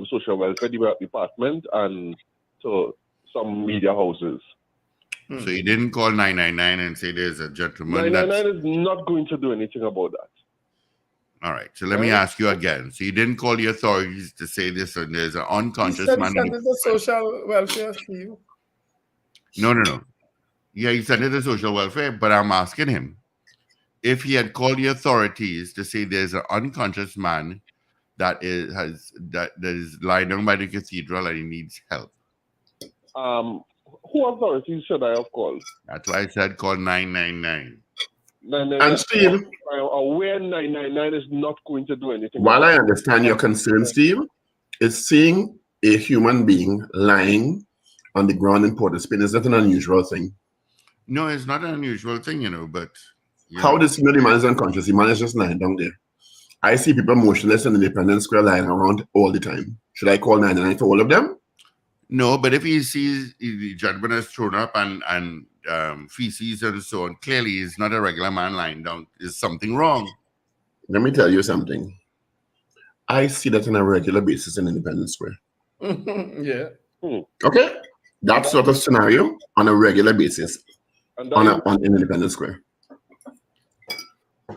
social welfare department and to some media houses. So you didn't call 999 and say there's a gentleman 999 is not going to do anything about that. All right. So let me ask you again. So you didn't call the authorities to say this, and there's an unconscious man. He sent it to social welfare for you. No. Yeah, he sent it to social welfare, but I'm asking him if he had called the authorities to say there's an unconscious man that is lying down by the cathedral and he needs help. Who authorities should I have called? That's why I said call 999. And Steve, I'm aware 999 is not going to do anything. While I understand your concern, Steve, is seeing a human being lying on the ground in Port-au-Spain is not an unusual thing. No, it's not an unusual thing, but... How does he know the man is unconscious? The man is just lying down there. I see people motionless in Independence Square lying around all the time. Should I call 999 for all of them? No, but if he sees the gentleman has thrown up and feces and so on, clearly he's not a regular man lying down. There's something wrong. Let me tell you something. I see that on a regular basis in Independence Square. Yeah. Okay? That sort of scenario on a regular basis in Independence Square.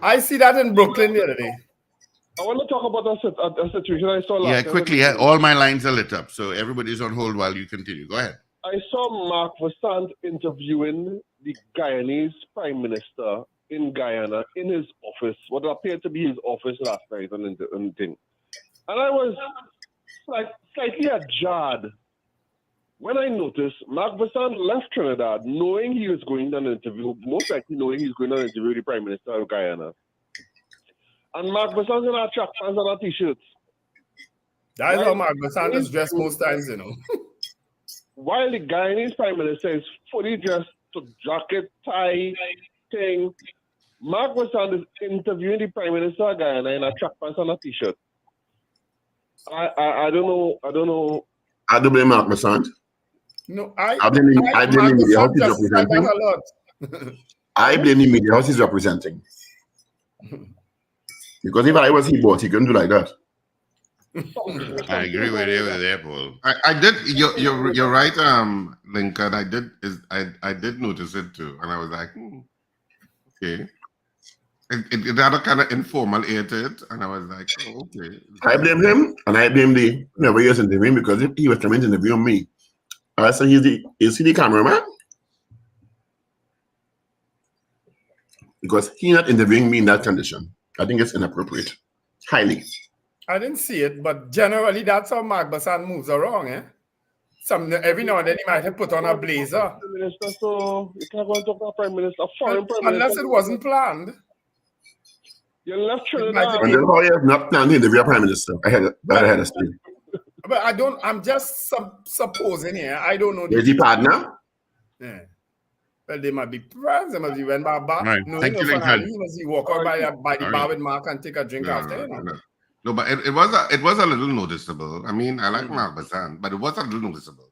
I see that in Brooklyn the other day. I want to talk about a situation I saw last night. Yeah, quickly. All my lines are lit up, so everybody's on hold while you continue. Go ahead. I saw Mark Vassant interviewing the Guyanese Prime Minister in Guyana in his office, what appeared to be his office last night and thing. And I was slightly ajarred when I noticed Mark Vassant left Trinidad knowing he was going on an interview, most likely knowing he's going on an interview with the Prime Minister of Guyana. And Mark Vassant's in our track pants and our t-shirts. That is how Mark Vassant is dressed most times, While the Guyanese Prime Minister is fully dressed to jacket, tie, thing, Mark Vassant is interviewing the Prime Minister of Guyana in a track pants and a t-shirt. I don't know. I don't blame Mark Vassant. No, I blame the media house he's representing. I blame the media house he's representing. Because if I was he couldn't do like that. I agree with you there, Paul. I did. You're right, Lincoln. I did notice it too, and I was like, okay. It had a kind of informal air to it, and I was like, oh, okay. I blame him, and I blame the whoever he was interviewing, because if he was coming to interview me, I said, is he the cameraman? Because he's not interviewing me in that condition. I think it's inappropriate. Highly. I didn't see it, but generally that's how Mark Vassant moves around, every now and then he might have put on a blazer. Prime Minister, so you can't go and talk to a Prime Minister, foreign Prime Unless Minister. it wasn't planned. You left Trinidad. And then how you have not planned to interview a Prime Minister? I had a story. But I'm just supposing here. I don't know. Is he partner? Yeah. Well, they might be friends. They must be went by bar. Right. No, Thank you, Lincoln. He must be walk out by the bar with Mark and take a drink after. No, but it was a little noticeable. I mean, I like Mark Vassant, but it was a little noticeable.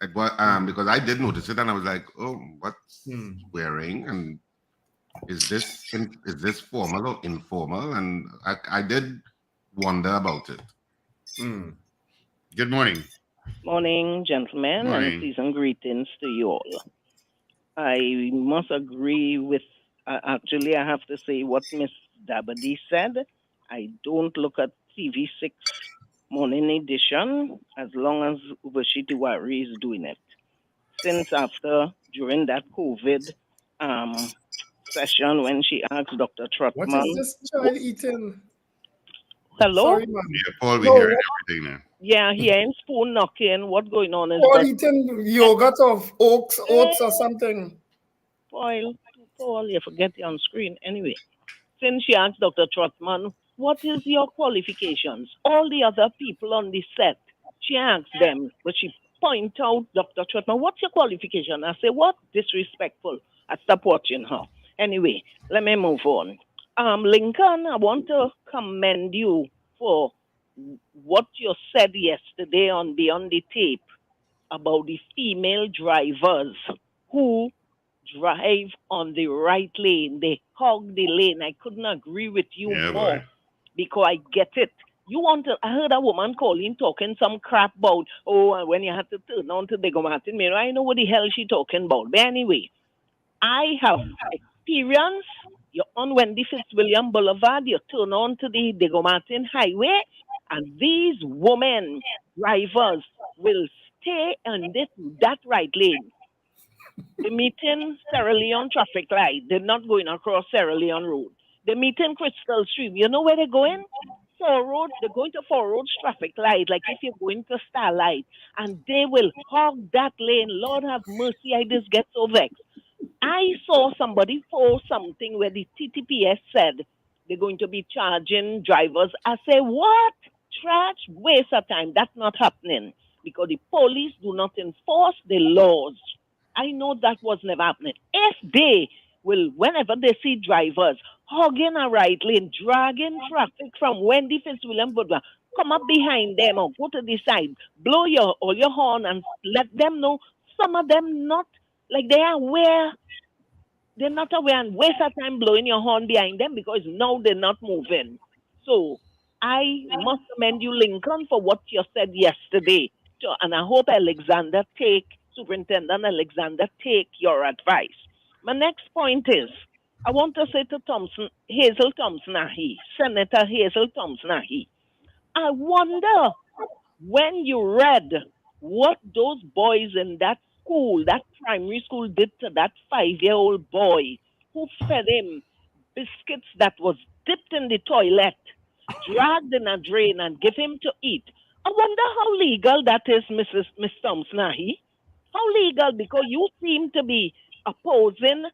It was because I did notice it, and I was like, "Oh, what's wearing? And is this formal or informal?" And I did wonder about it. Good morning. Morning, gentlemen, Morning. and season greetings to you all. I must agree with, actually, I have to say what Miss Dabadi said. I don't look at TV6 Morning Edition as long as Ubashi Tiwari is doing it. Since during that COVID session when she asked Dr. Trotman. What is this child eating? Hello? Sorry, Yeah, Paul, we hear everything now. Yeah, hearing spoon knocking. What's going on is Paul eating yogurt of oats or something. Paul, you forget you're on screen. Anyway, since she asked Dr. Trotman, what is your qualifications? All the other people on the set She asked them, but she point out, Dr. Trotman, what's your qualification? I say, what? Disrespectful. I stop watching her. Anyway, let me move on. Lincoln, I want to commend you for what you said yesterday on the tape about the female drivers who drive on the right lane. They hog the lane. I couldn't agree with you Yeah, more boy. because I get it. You want to, I heard a woman calling, talking some crap about, when you had to turn on to Diego Martin Mirror. I know what the hell she talking about. But anyway, I have experience. You're on Wendy Fitzwilliam Boulevard, you turn on to the Diego Martin Highway, and these women drivers will stay in that right lane. They meet in Sierra Leone traffic light. They're not going across Sierra Leone Road. They meet in Crystal Stream. You know where they're going? Four Road. They're going to Four Roads traffic light, like if you're going to Starlight. And they will hog that lane. Lord have mercy, I just get so vexed. I saw somebody post something where the TTPS said they're going to be charging drivers. I say, what? Trash, waste of time. That's not happening because the police do not enforce the laws. I know that was never happening. If they will, whenever they see drivers hogging a right lane, dragging traffic from Wendy Fitzwilliam Boulevard, come up behind them or go to the side, blow all your horn and let them know. Some of them not, like they are aware. They're not aware and waste of time blowing your horn behind them because now they're not moving. So I must commend you, Lincoln, for what you said yesterday. And I hope Superintendent Alexander take your advice. My next point is, I want to say to Hazel Thompson-Ahi, Senator Hazel Thompson-Ahi, I wonder when you read what those boys in that school, that primary school, did to that 5-year-old boy who fed him biscuits that was dipped in the toilet, dragged in a drain, and give him to eat. I wonder how legal that is, Miss Thompson-Ahi. How legal? Because you seem to be opposing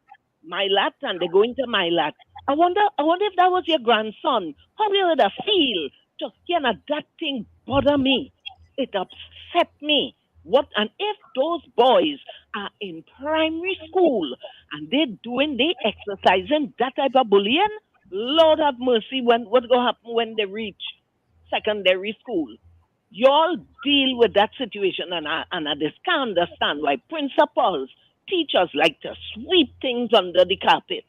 Milat and they're going to Milat. I wonder if that was your grandson. How you would have feel to hear that thing bother me. It upset me. And if those boys are in primary school and they exercising that type of bullying, Lord have mercy, what's gonna happen when they reach secondary school? Y'all deal with that situation, and I just can't understand why principals, teachers like to sweep things under the carpet,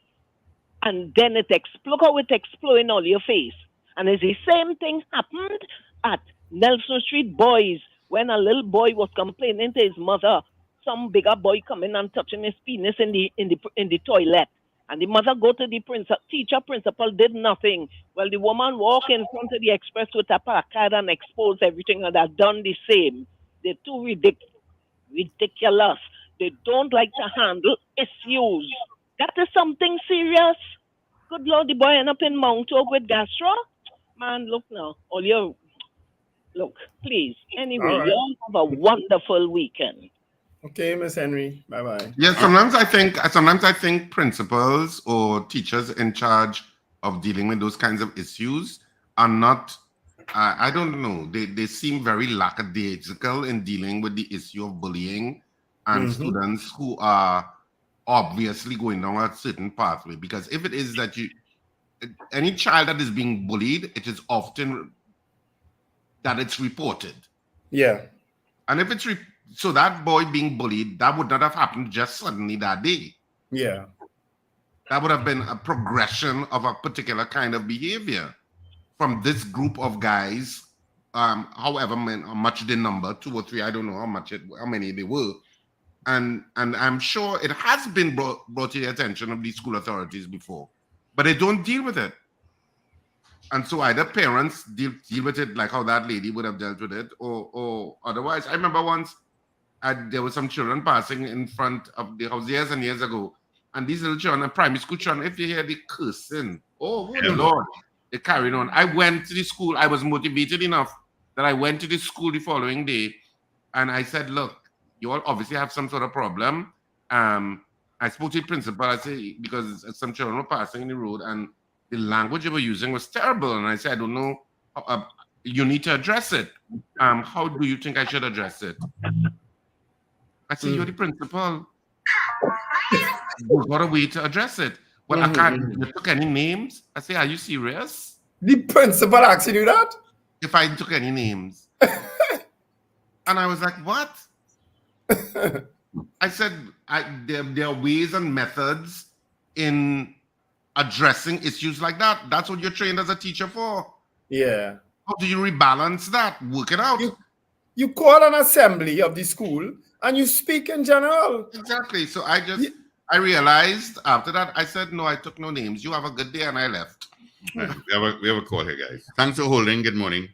and then it explode in all your face. And it's the same thing happened at Nelson Street Boys when a little boy was complaining to his mother, some bigger boy coming and touching his penis in the toilet. And the mother go to the principal did nothing. Well, the woman walk in front of the express with a placard and expose everything, and they've done the same. They're too ridiculous. They don't like to handle issues. That is something serious. Good Lord, the boy end up in Mount Hope with gastro. Man, look now. Look, please. Anyway, All right. y'all have a wonderful weekend. Okay, Miss Henry. Bye-bye. Yeah, sometimes I think principals or teachers in charge of dealing with those kinds of issues are not. I don't know. They seem very lackadaisical in dealing with the issue of bullying and students who are obviously going down a certain pathway. Because if it is that any child that is being bullied, it is often that it's reported. Yeah. And if it's so that boy being bullied, that would not have happened just suddenly that day. Yeah. That would have been a progression of a particular kind of behavior from this group of guys, however much the number, 2 or 3, I don't know how many they were. And I'm sure it has been brought to the attention of these school authorities before, but they don't deal with it. And so either parents deal with it like how that lady would have dealt with it, or otherwise. I remember once there were some children passing in front of the house years and years ago, and these little children, primary school children, if you hear the cursing, Lord, they carried on. I went to the school. I was motivated enough that I went to the school the following day, and I said, look, you all obviously have some sort of problem. I spoke to the principal, I said, because some children were passing in the road, and the language they were using was terrible. And I said, I don't know, you need to address it. How do you think I should address it? I say, you're the principal. You got a way to address it. Well, I can't. You took any names? I say, are you serious? The principal asking you that? If I took any names. And I was like, what? I said, there are ways and methods in addressing issues like that. That's what you're trained as a teacher for. Yeah. How do you rebalance that? Work it out. You call an assembly of the school and you speak in general. Exactly. So I realized after that, I said, no, I took no names. You have a good day, and I left. Right. We have a call here, guys. Thanks for holding. Good morning.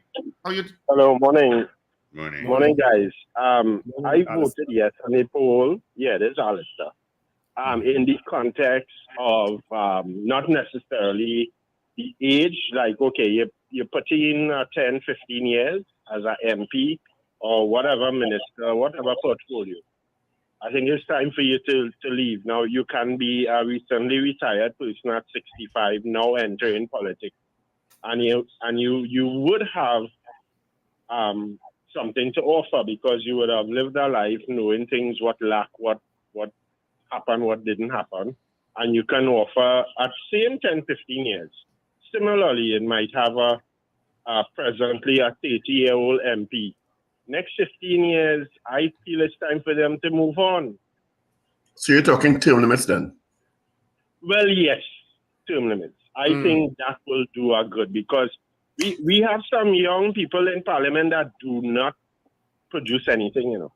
How you? Hello, morning. Morning. Morning, guys. I voted yes on a poll. Yeah, this is Alistair. In the context of not necessarily the age, like, okay, you're putting 10, 15 years as an MP or whatever minister, whatever portfolio. I think it's time for you to leave. Now, you can be a recently retired person at 65, now entering politics. And you would have something to offer because you would have lived a life knowing things, what happened, what didn't happen. And you can offer at same 10, 15 years. Similarly, it might have presently a 30-year-old MP. Next 15 years, I feel it's time for them to move on. So you're talking term limits then? Well, yes, term limits. I think that will do a good because we have some young people in parliament that do not produce anything, you know.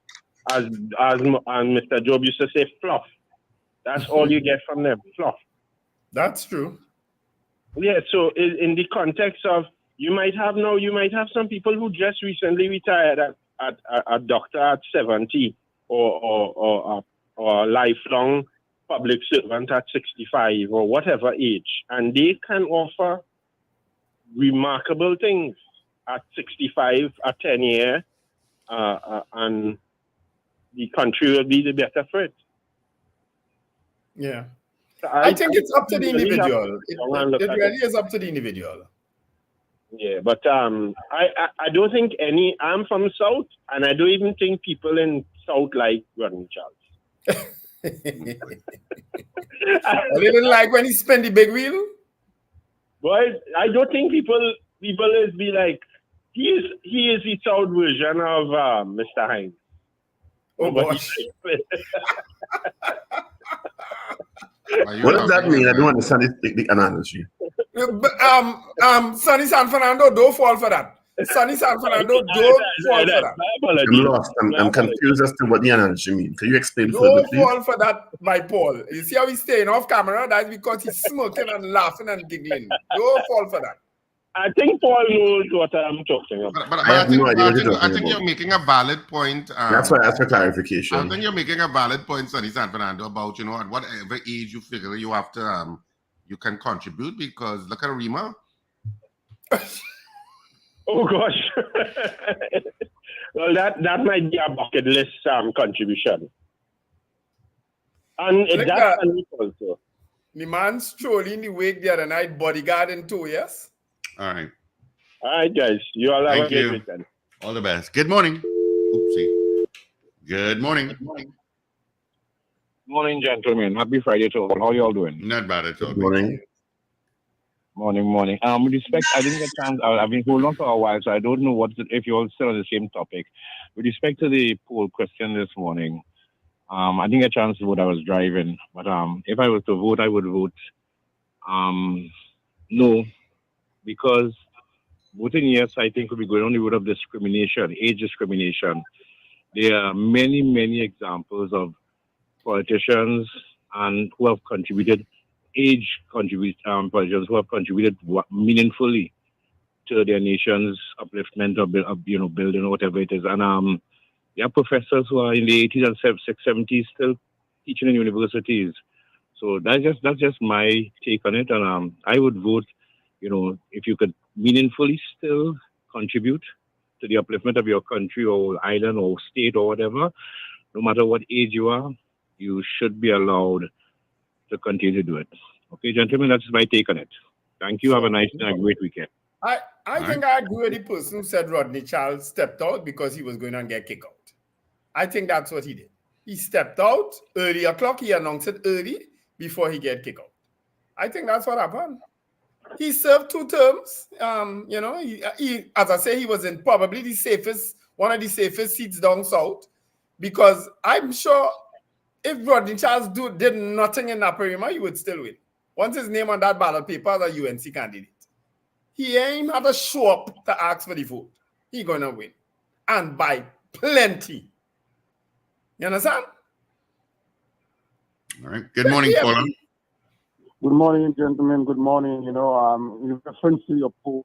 As Mr. Job used to say, fluff. That's all you get from them, fluff. That's true. Yeah, so in the context of you might have some people who just recently retired at a doctor at 70 or a lifelong public servant at 65 or whatever age, and they can offer remarkable things at 65, a 10-year, and the country will be the better for it. Yeah. I think it's up to the individual. It really is up to the individual. Yeah, but I don't think I'm from South, and I don't even think people in South like Rodney Charles. They didn't like when he spent the big wheel? Well, I don't think people is be like, he is the South version of Mr. Hines. Oh, gosh. What does that mean? I don't understand the analogy. Sunny San Fernando, don't fall for that. Sunny San Fernando, don't fall for that. I'm lost. I'm confused as to what the analogy means. Can you explain further, Don't please? fall for that, my Paul. You see how he's staying off camera? That's because he's smirking and laughing and giggling. Don't fall for that. I think Paul knows what I'm talking about. But I have no idea what you're talking I think about. you're making a valid point. That's why I asked for clarification. I think you're making a valid point, Sonny San Fernando, about, you know, at whatever age you figure you have to, you can contribute, because look at Rima. Oh, gosh. Well, that might be a bucket list contribution. And that's also. The man strolling in the wake the other night, bodyguard in 2 years. All right. All right, guys. You all have Thank a great you. weekend. All the best. Good morning. Oopsie. Good morning. Morning, gentlemen. Happy Friday to all. How you all doing? Not bad at all. Good morning. Morning. With respect, I didn't get a chance. I've been holding on for a while, so I don't know if you're all still on the same topic. With respect to the poll question this morning, I didn't get a chance to vote. I was driving, but if I was to vote, I would vote no, because voting yes, I think, would be going on the road of discrimination, age discrimination. There are many, many examples of politicians and who have contributed, politicians who have contributed meaningfully to their nation's upliftment or building or whatever it is. And there are professors who are in the 80s and 70s still teaching in universities. So that's just my take on it. And I would vote, if you could meaningfully still contribute to the upliftment of your country or island or state or whatever, no matter what age you are, you should be allowed to continue to do it. Okay, gentlemen, that's my take on it. Thank you. Have a nice and a great weekend. I think I agree with the person who said Rodney Charles stepped out because he was going to get kicked out. I think that's what he did. He stepped out early o'clock. He announced it early before he get kicked out. I think that's what happened. He served 2 terms. He, as I say, he was in probably one of the safest seats down south, because I'm sure if Rodney Charles did nothing in Naparima, he would still win. Once his name on that ballot paper as a UNC candidate, he ain't had to show up to ask for the vote. He gonna win, and by plenty. You understand? All right. Good morning, Paula. Good morning, gentlemen. Good morning. In reference to your poll,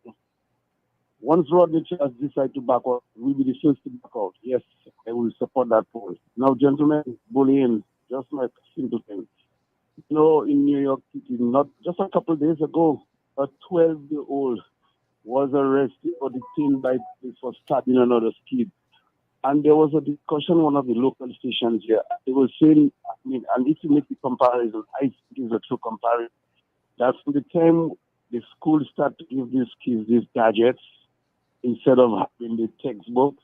once Rodney Charles decide to back out, we'll be the first to back out. Yes, I will support that poll. Now, gentlemen, bullying, just like simple thing. In New York City, not just a couple of days ago, a 12-year-old was arrested or detained by police for stabbing another kid. And there was a discussion on one of the local stations here. They were saying, and if you make the comparison, I think it's a true comparison. That's from the time the school start to give these kids these gadgets instead of having the textbooks.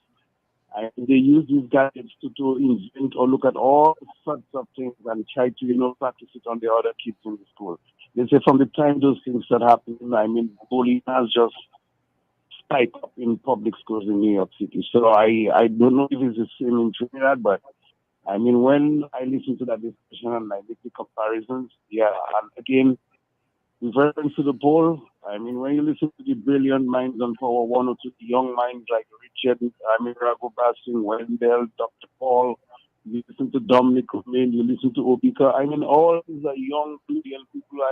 And they use these gadgets to invent or look at all sorts of things and try to, practice it on the other kids in the school. They say from the time those things start happening, bullying has just spiked up in public schools in New York City. So I don't know if it's the same in Trinidad, but when I listen to that discussion and I make the comparisons, and again, in reference to the poll, when you listen to the brilliant minds on Power 102, the young minds like Richard, Rago Bassin, Wendell, Dr. Paul, you listen to Dominic Romain, you listen to Obika, all these are young, brilliant people. You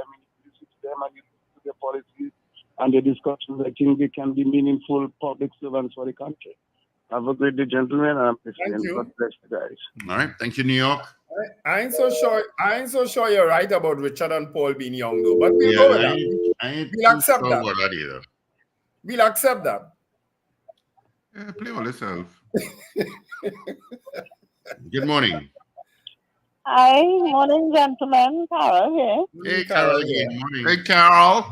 listen to them and you listen to their policies and their discussions. I think they can be meaningful public servants for the country. Have a great day, gentlemen. I'm listening. God bless you guys. All right. Thank you, New York. I ain't so sure you're right about Richard and Paul being young, though. But we'll go with that. We'll accept that. We'll accept that. Yeah, play all yourself. Good morning. Hi, morning, gentlemen. Carol here. Hey, Carol. Good morning. Hey, Carol.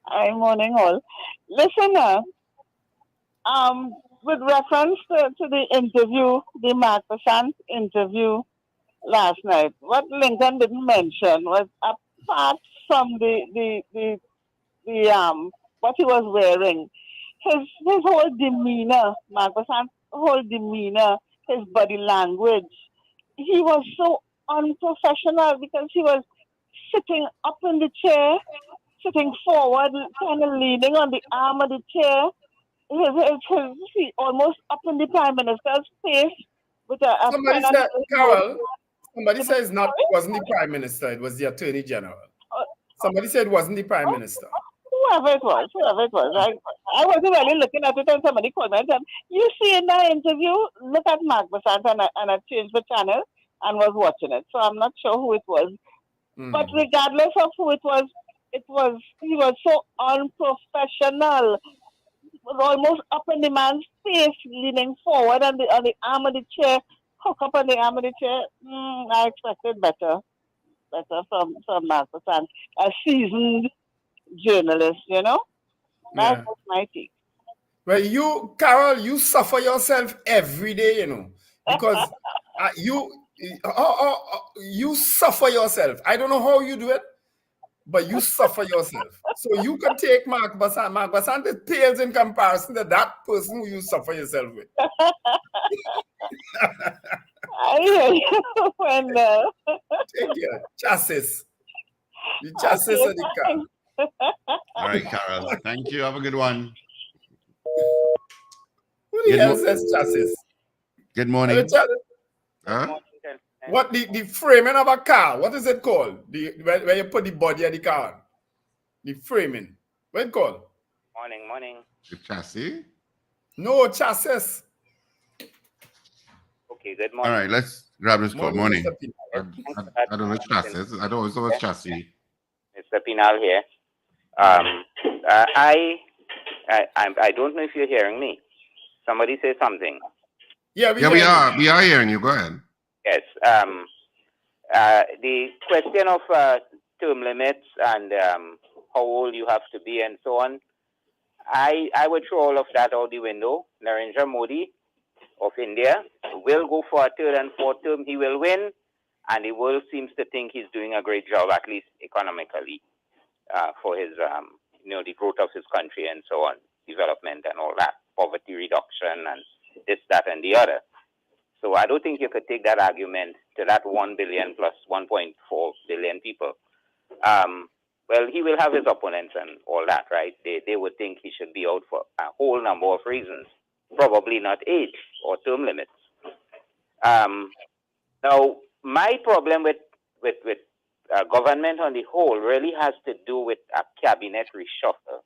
Hi, morning, all. Listen, with reference to the interview, the Mark Basant interview last night, what Lincoln didn't mention was, apart from the what he was wearing, his whole demeanor, Mark Basant's whole demeanor, his body language, he was so unprofessional because he was sitting up in the chair, sitting forward, kind of leaning on the arm of the chair. He almost up in the Prime Minister's face with a somebody said, Carol, somebody says it wasn't the Prime Minister, it was the Attorney General. Somebody said it wasn't the Prime Minister. Whoever it was. I wasn't really looking at it and somebody commented, you see in that interview, look at Mark Basant, and I changed the channel and was watching it. So I'm not sure who it was. But regardless of who it was, he was so unprofessional. Was almost up in the man's face, leaning forward on the arm of the chair, hook up on the arm of the chair. I expected better from Mark Basant, a seasoned journalist, That's my take. Well, Carol, you suffer yourself every day, because you suffer yourself. I don't know how you do it, but you suffer yourself. So you can take Mark Basant. Mark Basant is pales in comparison to that person who you suffer yourself with. I hear you. Take your chassis. The chassis of the car. All right, Carol. Thank you. Have a good one. Who the hell says chassis? Good morning. Huh? What the framing of a car? What is it called? Where you put the body of the car? The framing. What it called? Morning. The chassis? No, chassis. Okay, good morning. All right, let's grab this call. Morning. I don't know chassis. I don't know chassis. Mr. Pinal here. I don't know if you're hearing me. Somebody say something. Yeah, we are hearing you. Go ahead. Yes. The question of term limits and how old you have to be and so on. I would throw all of that out the window. Narendra Modi of India will go for a third and fourth term. He will win, and the world seems to think he's doing a great job, at least economically, for his, the growth of his country and so on, development and all that, poverty reduction and this, that, and the other. So I don't think you could take that argument to that 1 billion plus 1.4 billion people. Well, he will have his opponents and all that, right? They would think he should be out for a whole number of reasons, probably not age or term limits. Now, my problem with government on the whole really has to do with a cabinet reshuffle,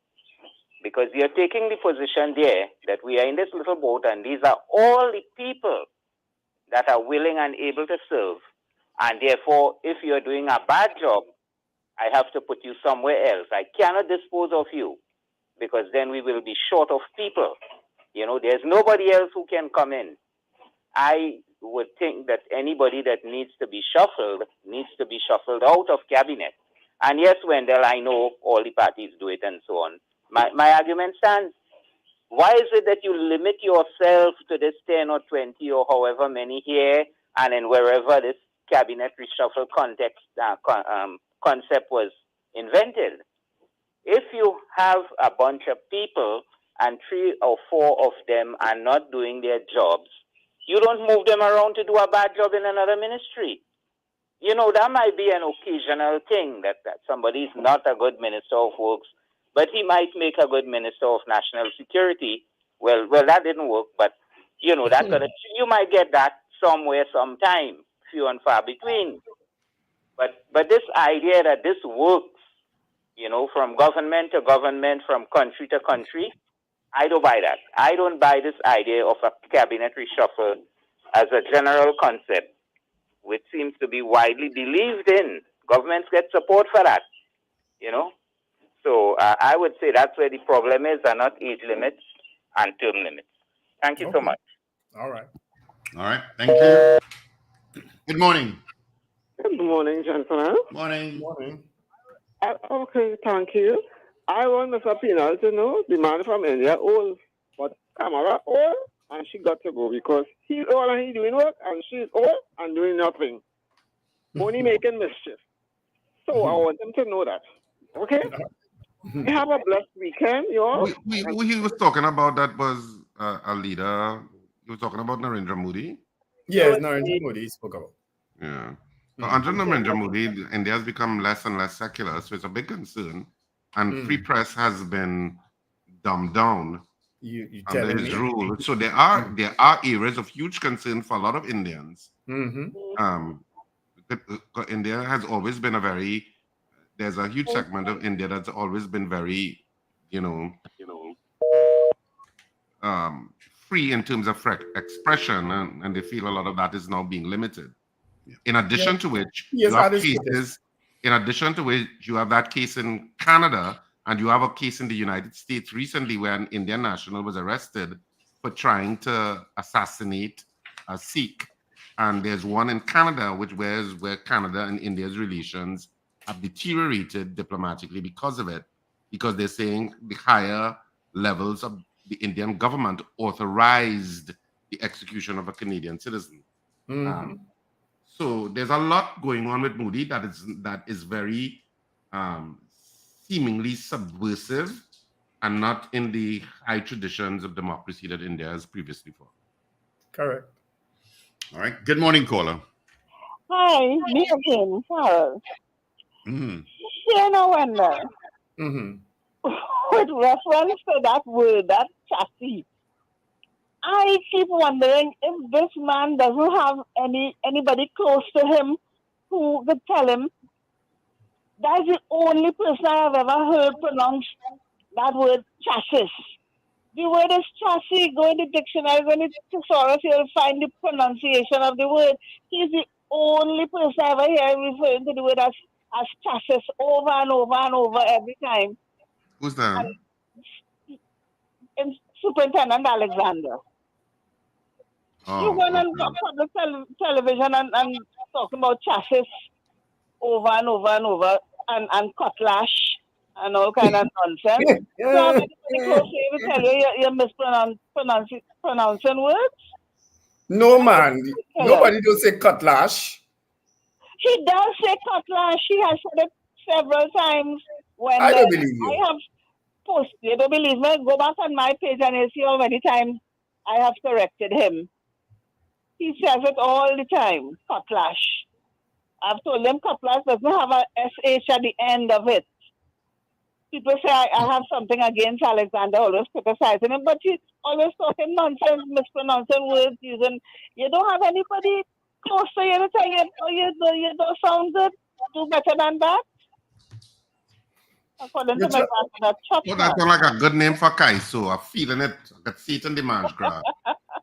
because you're taking the position there that we are in this little boat and these are all the people that are willing and able to serve. And therefore, if you're doing a bad job, I have to put you somewhere else. I cannot dispose of you because then we will be short of people. There's nobody else who can come in. I would think that anybody that needs to be shuffled out of cabinet. And yes, Wendell, I know all the parties do it and so on. My argument stands. Why is it that you limit yourself to this 10 or 20 or however many here and then wherever this cabinet reshuffle concept was invented? If you have a bunch of people and 3 or 4 of them are not doing their jobs, you don't move them around to do a bad job in another ministry. That might be an occasional thing that somebody is not a good minister of works, but he might make a good minister of national security. Well, that didn't work, but you might get that somewhere, sometime, few and far between. But this idea that this works, from government to government, from country to country, I don't buy that. I don't buy this idea of a cabinet reshuffle as a general concept, which seems to be widely believed in. Governments get support for that, So I would say that's where the problem is, and not age limits and term limits. Thank you so much. All right. Thank you. Good morning. Good morning, gentlemen. Morning. Okay, thank you. I want Mr. Pinal to know the man from India old, but Kamala old, and she got to go because he's old and he's doing work, and she's old and doing nothing, only making mischief. So I want them to know that. Okay? Have a blessed weekend, y'all. Who he was talking about that was a leader. He was talking about Narendra Modi. Yes, Narendra Modi spoke about. Yeah. So under Narendra Modi, India has become less and less secular, so it's a big concern. And free press has been dumbed down under his rule. So there are areas of huge concern for a lot of Indians. India has always been there's a huge segment of India that's always been very, free in terms of expression, and they feel a lot of that is now being limited. In addition to which, you have cases. In addition to which, you have that case in Canada, and you have a case in the United States recently where an Indian national was arrested for trying to assassinate a Sikh. And there's one in Canada, where Canada and India's relations have deteriorated diplomatically because of it, because they're saying the higher levels of the Indian government authorized the execution of a Canadian citizen. So there's a lot going on with Modi that is very seemingly subversive and not in the high traditions of democracy that India has previously fought. Correct. All right. Good morning, caller. Hi, me again, Charles. Wendell. With reference to that word, that chassis, I keep wondering if this man doesn't have anybody close to him who could tell him. That's the only person I've ever heard pronounce that word chassis. The word is chassis. Go in the dictionary, go in the thesaurus, you'll find the pronunciation of the word. He's the only person I ever hear referring to the word as chassis over and over and over every time. Who's that? And Superintendent Alexander. You went on public television and talking about chassis over and over and over and cutlash and all kind of nonsense. So anybody close to you will tell you you're mispronouncing words. No, man. Nobody do say cutlash. He does say cutlash. He has said it several times. When I don't believe you. I have posted, you don't believe me? Go back on my page and you'll see how many times I have corrected him. He says it all the time, cutlash. I've told him cutlash doesn't have a SH at the end of it. People say I have something against Alexander, always criticizing him, but he's always talking nonsense, mispronouncing words, using. You don't have anybody close to you to tell you don't sound good. Do better than that. According to my that Oh, that sounds like a good name for Kaiso. I'm feeling it. I could see it in the man's grab.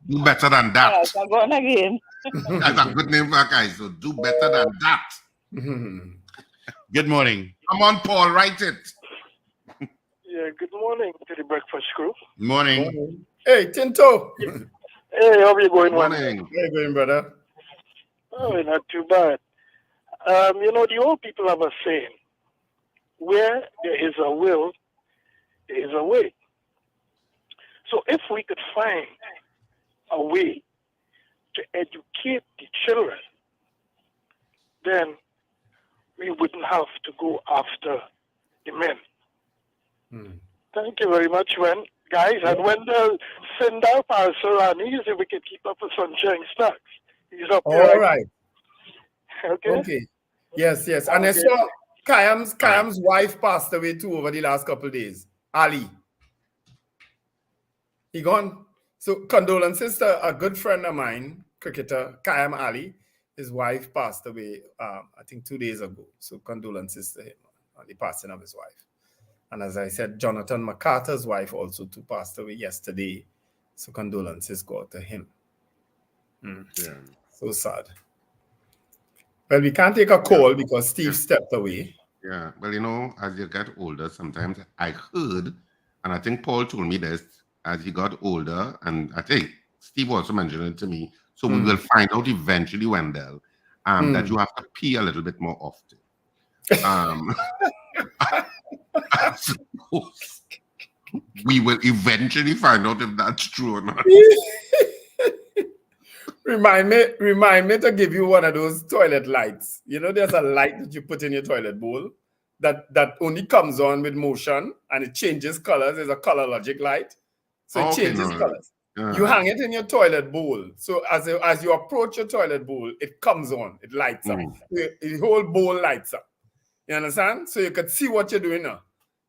Do better than that. Yes, I'm going again. That's a good name for Kaiso. Do better than that. Good morning. Come on, Paul, write it. Yeah, good morning to the breakfast crew. Morning. Hey, Tinto. Hey, how are you going? Morning. How you going, brother? Oh, not too bad. The old people have a saying, where there is a will, there is a way. So if we could find a way to educate the children, then we wouldn't have to go after the men. Thank you very much, guys. And when they'll send our parcel, and easy, we can keep up with Sunshine Snacks. He's up here. All right. Okay. Yes. And I saw Kayam's wife passed away too over the last couple of days. Ali. He gone. So condolences to a good friend of mine, cricketer Kayam Ali. His wife passed away, I think 2 days ago. So condolences to him on the passing of his wife. And as I said, Jonathan MacArthur's wife also too passed away yesterday. So condolences go out to him. Yeah. So sad. Well, we can't take a call because Steve stepped away. Yeah. Well, as you get older, sometimes I heard, and I think Paul told me this, as he got older, and I think Steve also mentioned it to me. So we will find out eventually, Wendell, that you have to pee a little bit more often. I suppose we will eventually find out if that's true or not. Remind me to give you one of those toilet lights. There's a light that you put in your toilet bowl that only comes on with motion and it changes colors. It's a color logic light. So it changes colors. You hang it in your toilet bowl. So as you approach your toilet bowl, it comes on. It lights up. The whole bowl lights up. You understand? So you can see what you're doing now.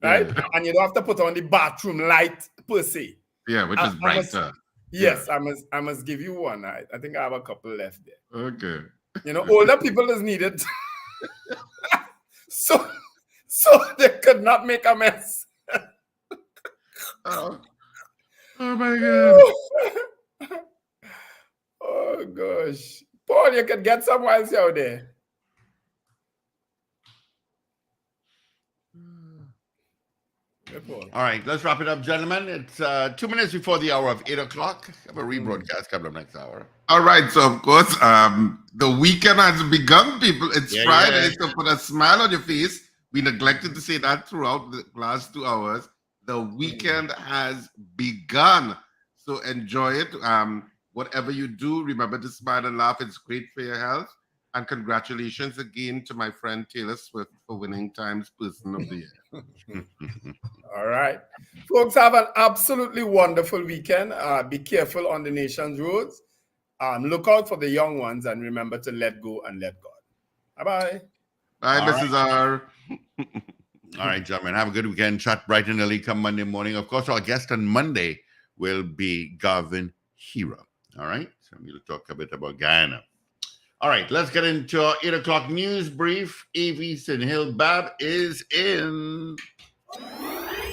Right? Yeah. And you don't have to put on the bathroom light per se. Yeah, which is brighter. Yes, I must give you one. I think I have a couple left there. Okay. Older people just need it. so they could not make a mess. Oh my God. Oh gosh. Paul, you can get some while you're out there. All right, let's wrap it up, gentlemen. It's 2 minutes before the hour of 8 o'clock. Have a rebroadcast coming up next hour. All right, so of course, the weekend has begun, people. It's Friday, so put a smile on your face. We neglected to say that throughout the last 2 hours. The weekend has begun, so enjoy it. Whatever you do, remember to smile and laugh. It's great for your health. And congratulations again to my friend Taylor Swift for winning Times Person of the Year. All right. Folks, have an absolutely wonderful weekend. Be careful on the nation's roads. Look out for the young ones and remember to let go and let God. Bye-bye. Bye, Mrs. R. All right, gentlemen. Have a good weekend. Chat bright and early come Monday morning. Of course, our guest on Monday will be Garvin Hira. All right. So we'll talk a bit about Guyana. All right, let's get into our 8 o'clock news brief. A.V. Sinhill Bab is in.